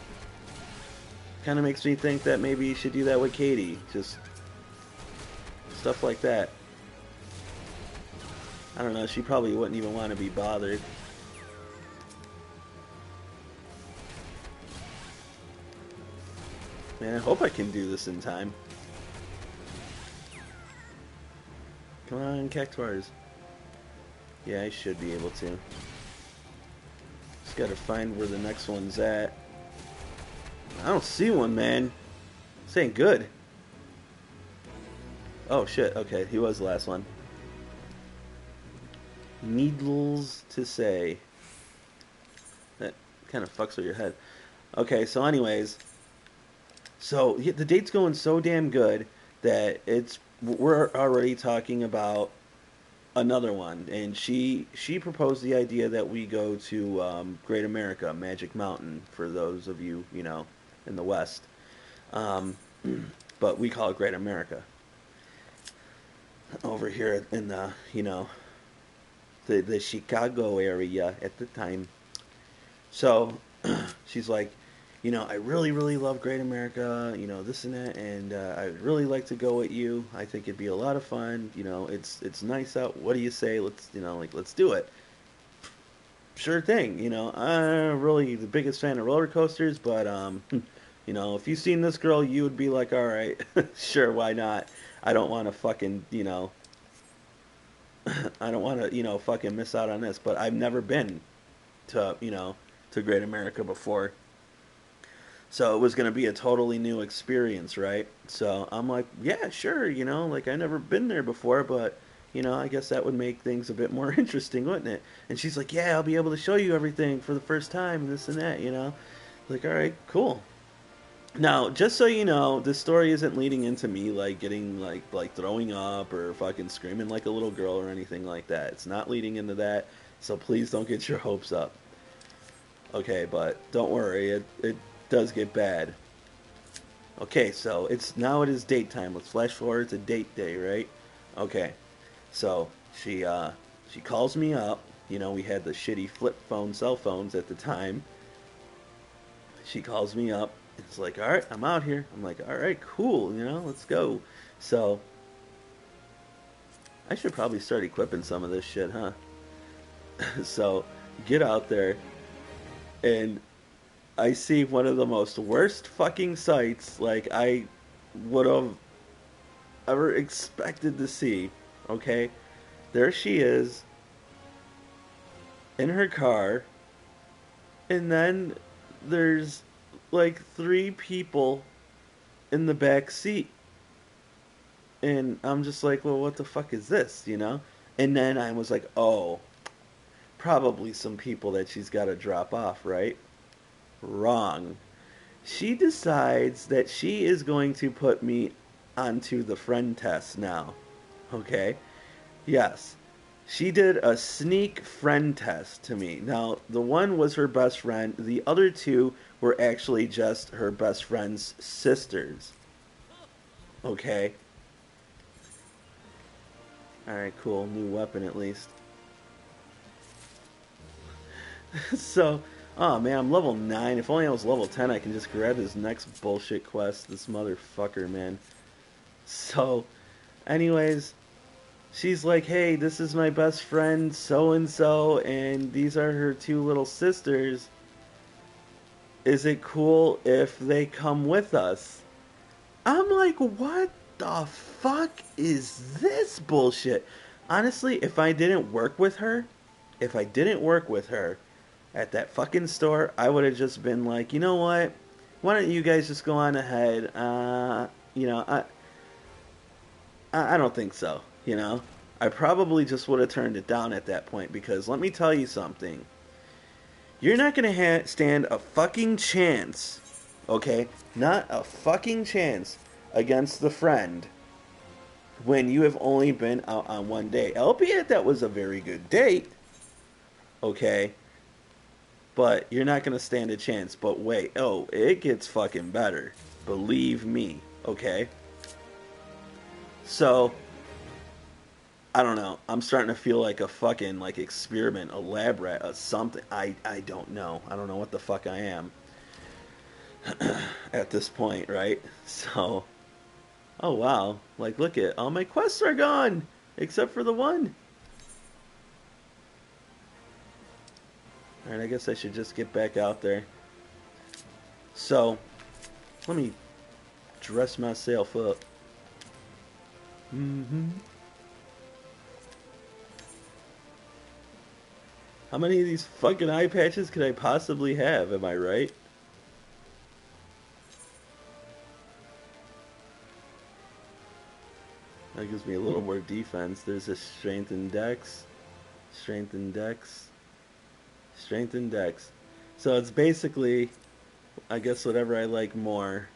kind of makes me think that maybe you should do that with Katie. Just stuff like that. I don't know. She probably wouldn't even want to be bothered. Man, I hope I can do this in time. Come on, Cactuars. Yeah, I should be able to. Just gotta find where the next one's at. I don't see one, man. This ain't good. Oh, shit. Okay, he was the last one. Needless to say. That kind of fucks with your head. Okay, so anyways, So yeah, the date's going so damn good that we're already talking about another one, and she proposed the idea that we go to Great America, Magic Mountain, for those of you in the West. Um, but we call it Great America over here in the Chicago area at the time. So she's like, I really, really love Great America, this and that, and I'd really like to go with you. I think it'd be a lot of fun. It's nice out. What do you say? Let's do it. Sure thing. I'm really the biggest fan of roller coasters, but if you've seen this girl, you would be like, all right, sure, why not? I don't want to fucking, I don't want to, fucking miss out on this. But I've never been to Great America before. So it was going to be a totally new experience, right? So I'm like, yeah, sure, like I never been there before, but I guess that would make things a bit more interesting, wouldn't it? And she's like, yeah, I'll be able to show you everything for the first time, and this and that. Like, all right, cool. Now, just so you know, this story isn't leading into me like getting like throwing up or fucking screaming like a little girl or anything like that. It's not leading into that. So please don't get your hopes up. Okay, but don't worry, it does get bad. Okay, so it is date time. Let's flash forward to date day, right? Okay. So she calls me up. We had the shitty flip phone cell phones at the time. She calls me up. It's like, all right, I'm out here. I'm like, all right, cool. Let's go. So I should probably start equipping some of this shit, huh? So get out there, and I see one of the most worst fucking sights like I would have ever expected to see. Okay, there she is in her car, and then there's like three people in the back seat, and I'm just like, well, what the fuck is this? And then I was like, oh, probably some people that she's got to drop off, right? Wrong. She decides that she is going to put me onto the friend test now. Okay? Yes. She did a sneak friend test to me. Now, the one was her best friend, the other two were actually just her best friend's sisters. Okay? Alright, cool. New weapon at least. So, oh man, I'm level 9. If only I was level 10, I can just grab this next bullshit quest. This motherfucker, man. So, anyways, she's like, hey, this is my best friend, so and so, and these are her two little sisters. Is it cool if they come with us? I'm like, what the fuck is this bullshit? Honestly, if I didn't work with her at that fucking store, I would have just been like, you know what? Why don't you guys just go on ahead? You know, I, I don't think so. I probably just would have turned it down at that point because let me tell you something. You're not gonna stand a fucking chance, okay? Not a fucking chance against the friend when you have only been out on one day. Albeit that was a very good date, okay? But you're not gonna stand a chance. But wait, oh, it gets fucking better. Believe me, okay? So I don't know. I'm starting to feel like a fucking like experiment, a lab rat, something. I don't know. I don't know what the fuck I am at this point, right? So, oh wow, like look at all my quests are gone except for the one. All right, I guess I should just get back out there. So, let me dress myself up. Mm-hmm. How many of these fucking eye patches could I possibly have? Am I right? That gives me a little more defense. There's a strength and dex. Strength and dex. Strength and dex. So it's basically, I guess, whatever I like more.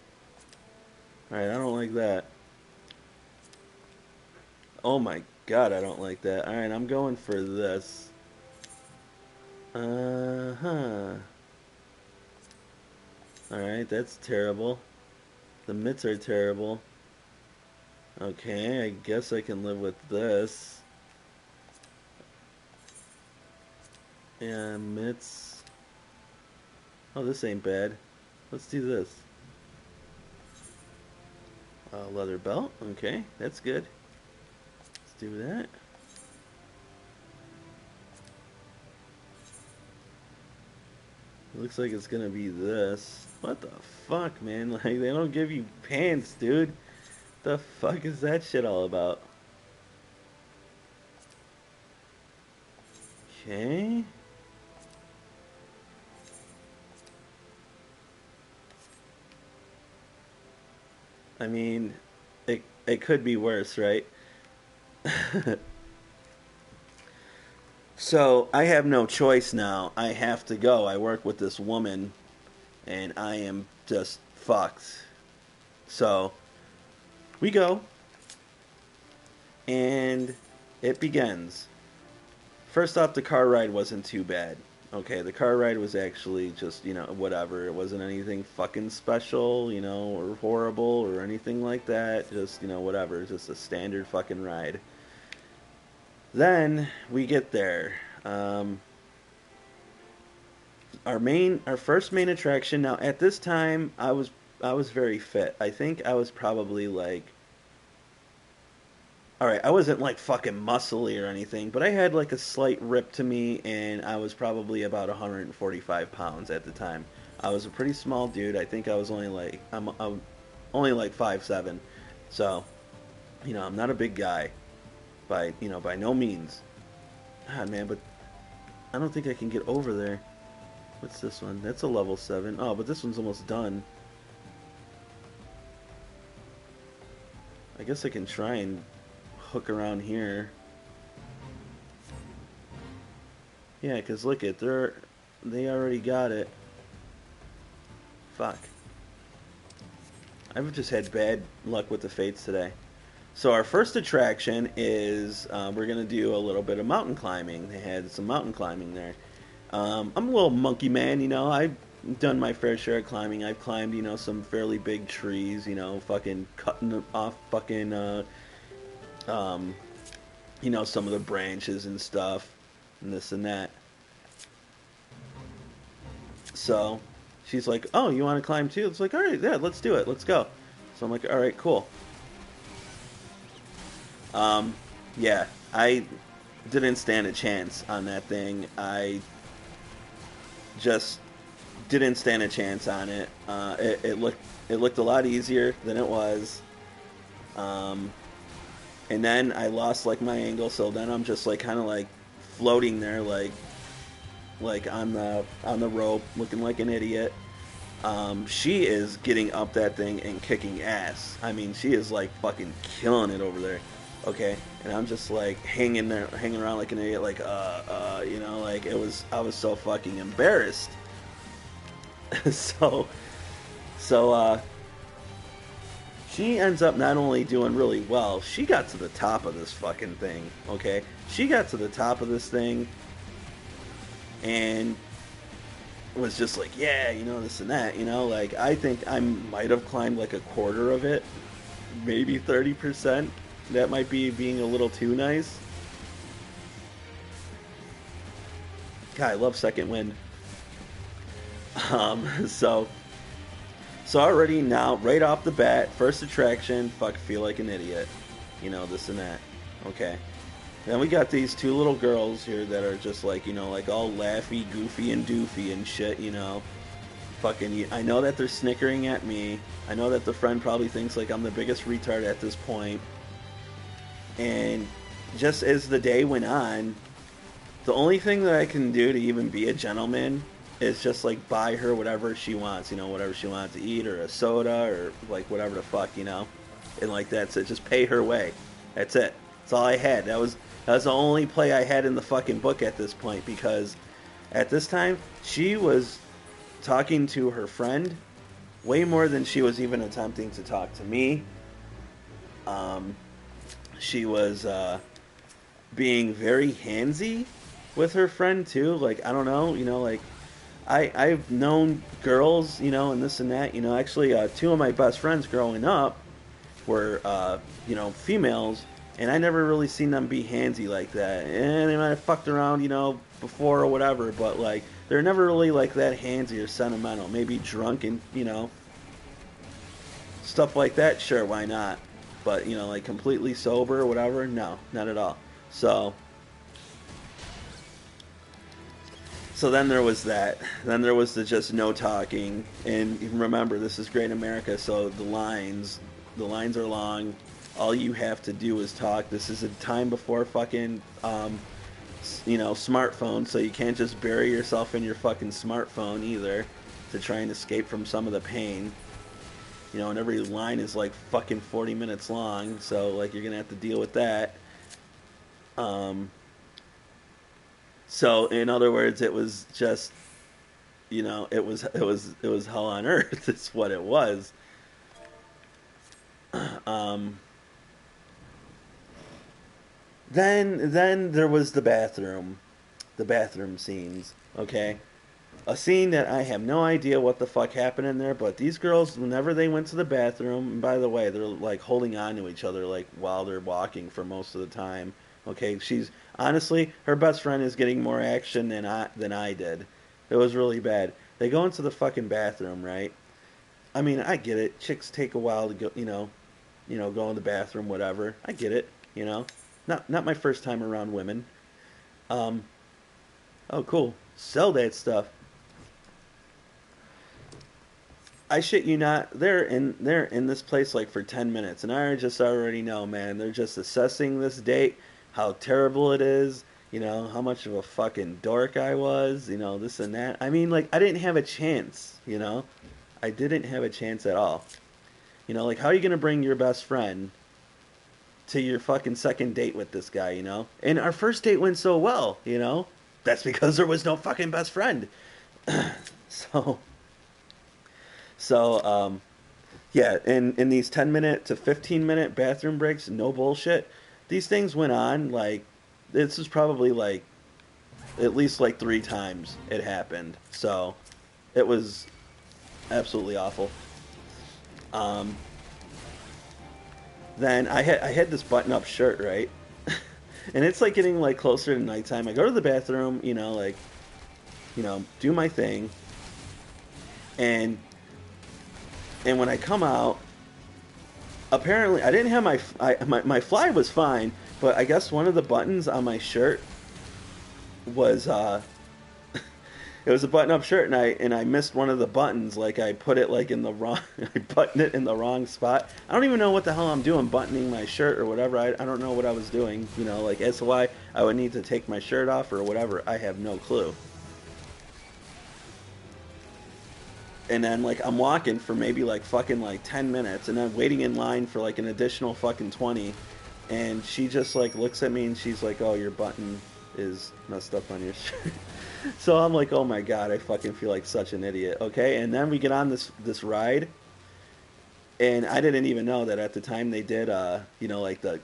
Alright, I don't like that. Oh my god, I don't like that. Alright, I'm going for this. Uh-huh. Alright, that's terrible. The mitts are terrible. Okay, I guess I can live with this. Yeah, mitts. Oh, this ain't bad. Let's do this. Leather belt. Okay, that's good. Let's do that. It looks like it's gonna be this. What the fuck, man? Like, they don't give you pants, dude. The fuck is that shit all about? Okay. I mean, it could be worse, right? So I have no choice now. I have to go. I work with this woman, and I am just fucked. So we go, and it begins. First off, the car ride wasn't too bad. Okay, the car ride was actually just, whatever. It wasn't anything fucking special, or horrible or anything like that. Just, whatever. Just a standard fucking ride. Then we get there. Our first main attraction. Now, at this time, I was very fit. I think I was probably like, all right, I wasn't like fucking muscly or anything, but I had like a slight rip to me, and I was probably about 145 pounds at the time. I was a pretty small dude. I think I was I'm only like 5'7", so I'm not a big guy by no means. God, man, but I don't think I can get over there. What's this one? That's a level 7. Oh, but this one's almost done. I guess I can try and hook around here. Yeah, because look it, they already got it. Fuck. I've just had bad luck with the fates today. So our first attraction is we're gonna do a little bit of mountain climbing. They had some mountain climbing there. I'm a little monkey man, I've done my fair share of climbing. I've climbed, some fairly big trees, fucking cutting off fucking, um, some of the branches and stuff, and this and that. So she's like, "Oh, you want to climb too?" It's like, "All right, yeah, let's do it. Let's go." So I'm like, "All right, cool." Um, yeah, I didn't stand a chance on that thing. I just didn't stand a chance on it. It looked a lot easier than it was. Um, and then I lost like my angle, so then I'm just like kind of like floating there, like on the rope, looking like an idiot. She is getting up that thing and kicking ass. I mean, she is like fucking killing it over there. Okay, and I'm just like hanging there, hanging around like an idiot, like like I was so fucking embarrassed. so, so she ends up not only doing really well, she got to the top of this fucking thing. Okay, she got to the top of this thing, and was just like, yeah, this and that, like I think I might have climbed like a quarter of it, maybe 30%. That might be being a little too nice. God, I love second wind. Um, so, so already now, right off the bat, first attraction, fuck, feel like an idiot, this and that. Okay. Then we got these two little girls here that are just like, like all laughy, goofy, and doofy and shit, Fucking, I know that they're snickering at me. I know that the friend probably thinks like I'm the biggest retard at this point. And just as the day went on, the only thing that I can do to even be a gentleman is just like buy her whatever she wants, whatever she wants to eat, or a soda, or like whatever the fuck, and like that's it. Just pay her way. That's it. That's all I had. That was the only play I had in the fucking book at this point, because at this time she was talking to her friend, way more than she was even attempting to talk to me. Um, she was being very handsy with her friend too. Like I don't know, like I've known girls, and this and that. Actually, two of my best friends growing up were females, and I never really seen them be handsy like that. And they might have fucked around, before or whatever, but like they're never really like that handsy or sentimental. Maybe drunk and stuff like that. Sure, why not? But like completely sober or whatever, no, not at all. So so then there was that. Then there was the just no talking. And remember, this is Great America, so the lines are long. All you have to do is talk. This is a time before fucking, smartphones, so you can't just bury yourself in your fucking smartphone either to try and escape from some of the pain. And every line is like fucking 40 minutes long, so like you're gonna have to deal with that. Um, so in other words, it was just, it was hell on earth. It's what it was. Um, then there was the bathroom scenes. Okay, a scene that I have no idea what the fuck happened in there, but these girls, whenever they went to the bathroom, and by the way, they're like holding on to each other like while they're walking for most of the time. Okay, she's honestly her best friend is getting more action than I did. It was really bad. They go into the fucking bathroom, right? I mean, I get it. Chicks take a while to go, go in the bathroom, whatever. I get it, Not my first time around women. Um, oh, cool. Sell that stuff. I shit you not. They're in this place like for 10 minutes, and I just already know, man. They're just assessing this date, how terrible it is. How much of a fucking dork I was. This and that. I mean, like I didn't have a chance. I didn't have a chance at all. Like how are you gonna bring your best friend to your fucking second date with this guy? And our first date went so well. That's because there was no fucking best friend. so so yeah, in these 10-minute to 15-minute bathroom breaks, no bullshit. These things went on like this is probably like at least like 3 times it happened. So it was absolutely awful. Um, then I had this button up shirt, right? And it's like getting like closer to nighttime. I go to the bathroom, like do my thing, and when I come out, apparently I didn't have my fly was fine, but I guess one of the buttons on my shirt was it was a button-up shirt, and I missed one of the buttons. Like I put it like in the wrong, I buttoned it in the wrong spot. I don't even know what the hell I'm doing, buttoning my shirt or whatever. I don't know what I was doing. Like as to why I would need to take my shirt off or whatever. I have no clue. And then like I'm walking for maybe like fucking like 10 minutes, and then waiting in line for like an additional fucking 20, and she just like looks at me and she's like, "Oh, your button is messed up on your shirt." So I'm like, "Oh my god, I fucking feel like such an idiot." Okay, and then we get on this ride, and I didn't even know that at the time they did like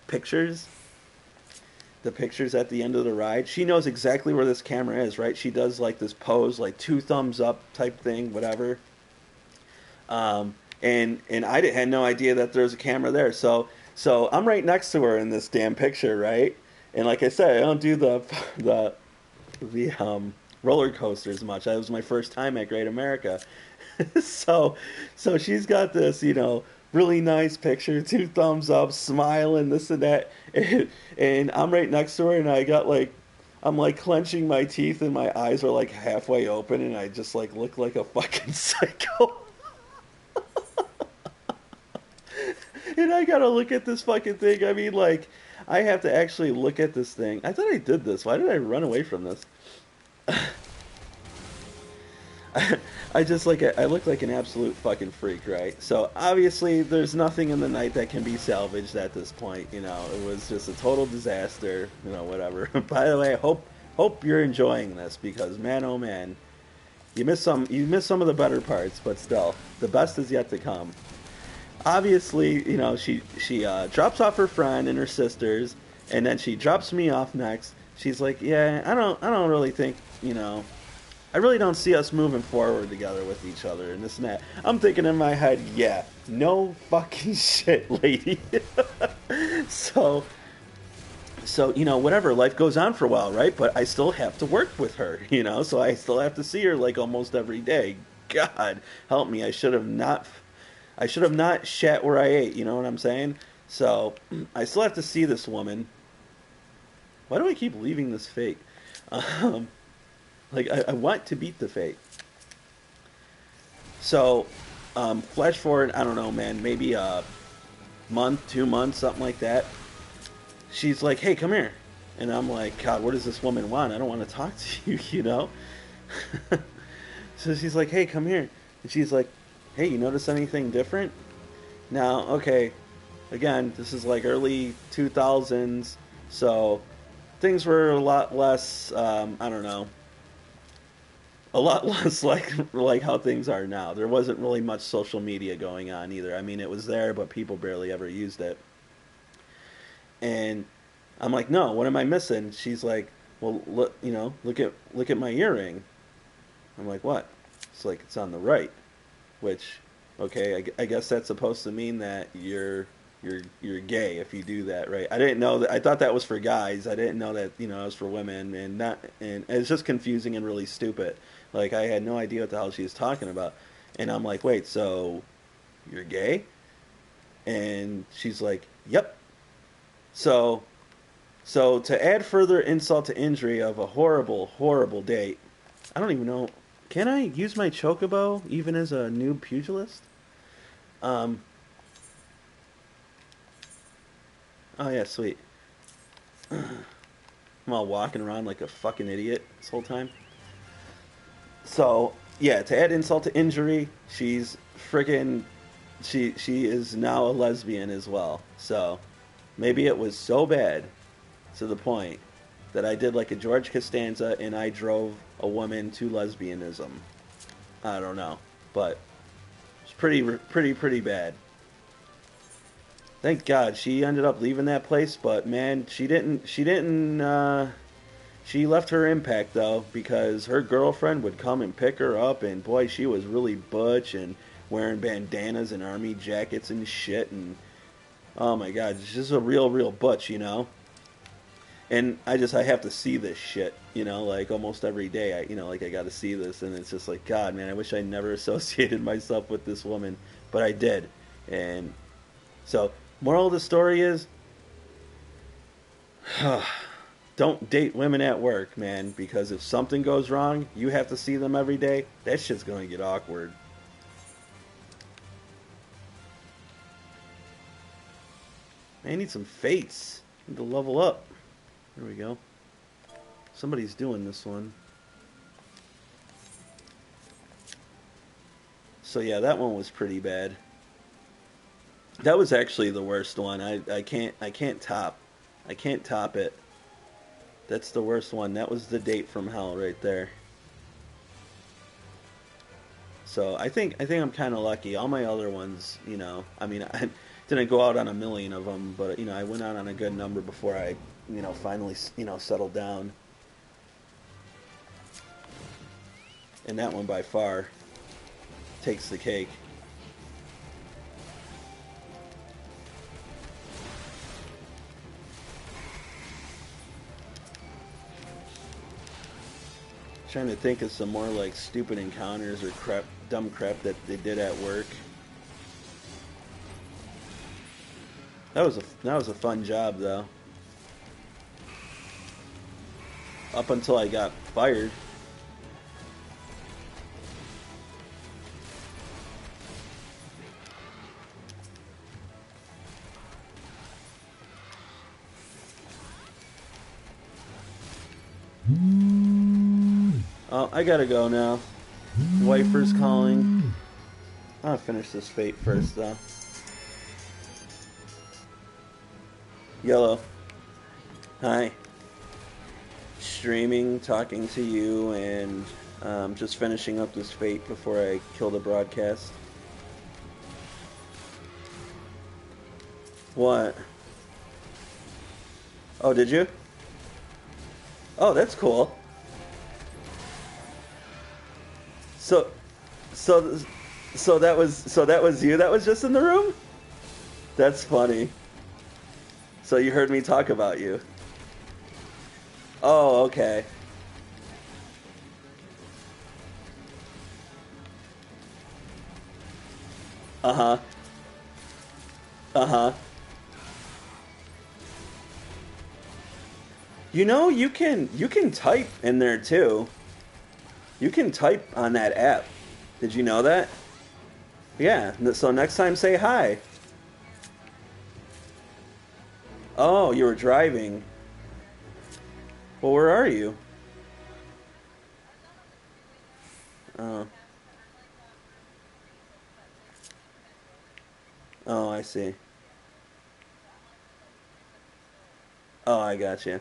pictures the pictures at the end of the ride. She knows exactly where this camera is, right? She does like this pose, like 2 thumbs up type thing, whatever. And I had no idea that there's a camera there. So I'm right next to her in this damn picture, right? And like I said, I don't do the roller coasters much. That was my first time at Great America. so she's got this, really nice picture, 2 thumbs up, smiling, this and that, and I'm right next to her, and I'm like clenching my teeth, and my eyes are like halfway open, and I just like look like a fucking psycho. And I gotta look at this fucking thing. I mean, like, I have to actually look at this thing. I thought I did this. Why did I run away from this? I look like an absolute fucking freak, right? So obviously there's nothing in the night that can be salvaged at this point. It was just a total disaster. Whatever. By the way, I hope you're enjoying this, because man, oh man, You miss some of the better parts, but still, the best is yet to come. Obviously, you know, she drops off her friend and her sisters, and then she drops me off next. She's like, "Yeah, I don't really think, you know, I really don't see us moving forward together with each other and this and that." I'm thinking in my head, "Yeah, no fucking shit, lady." so you know, whatever, life goes on for a while, right? But I still have to work with her, you know, so I still have to see her like almost every day. God help me, I should have not shat where I ate, you know what I'm saying? So I still have to see this woman. Why do I keep leaving this fate? um, like I want to beat the fate. So flash forward, I don't know, man, maybe a month, 2 months, something like that. She's like, "Hey, come here," and I'm like, "God, what does this woman want? I don't want to talk to you," you know. So she's like, "Hey, come here," and she's like, "Hey, you notice anything different?" Now, okay, again, this is like early 2000s, so things were a lot less. I don't know, a lot less like how things are now. There wasn't really much social media going on either. I mean, it was there, but people barely ever used it. And I'm like, "No, what am I missing?" She's like, "Well, look, you know, look at my earring." I'm like, "What?" It's like it's on the right, which, okay, I guess that's supposed to mean that you're gay if you do that, right? I didn't know that. I thought that was for guys. I didn't know that, you know, it was for women, and not, and it's just confusing and really stupid. Like I had no idea what the hell she was talking about, and I'm like, "Wait, so you're gay?" And she's like, "Yep." So to add further insult to injury of a horrible, horrible date, I don't even know. Can I use my chocobo even as a noob pugilist? Um. Oh yeah, sweet. I'm all walking around like a fucking idiot this whole time. So yeah, to add insult to injury, she's freaking. She is now a lesbian as well. So maybe it was so bad to the point that I did like a George Costanza and I drove a woman to lesbianism. I don't know, but it's pretty bad. Thank God she ended up leaving that place, but man, she left her impact though because her girlfriend would come and pick her up, and boy, she was really butch and wearing bandanas and army jackets and shit, and oh my God, she's just a real butch, you know. And I have to see this shit, you know, like almost every day. Like I got to see this, and it's just like, God, man, I wish I never associated myself with this woman, but I did. And so, moral of the story is, don't date women at work, man, because if something goes wrong, you have to see them every day. That shit's gonna get awkward. I need some fates. I need to level up. There we go. Somebody's doing this one. So yeah, that one was pretty bad. That was actually the worst one. I can't top. I can't top it. That's the worst one. That was the date from hell right there. So I think I'm kind of lucky. All my other ones, you know, I mean, I didn't go out on a million of them, but you know, I went out on a good number before I, you know, finally, you know, settled down. And that one by far takes the cake. Trying to think of some more like stupid encounters or dumb crap that they did at work. That was a fun job though. Up until I got fired. Oh, I gotta go now. Wifer's calling. I'll finish this fate first though. Yellow. Hi. Streaming, talking to you, and Just finishing up this fate before I kill the broadcast. What? Oh, did you? Oh, that's cool. So, so, so that was you. That was just in the room. That's funny. So you heard me talk about you. Oh, okay. Uh huh. Uh huh. You can type in there too. You can type on that app. Did you know that? Yeah. So next time, say hi. Oh, you were driving. Well, where are you? Oh. Oh, I see. Oh, I got you.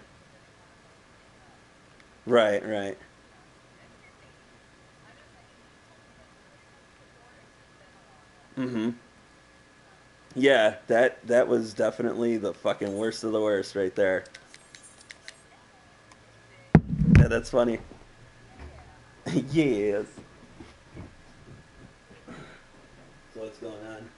Right, right. Mm-hmm. Yeah, that was definitely the fucking worst of the worst right there. Yeah, that's funny. Yes. So what's going on?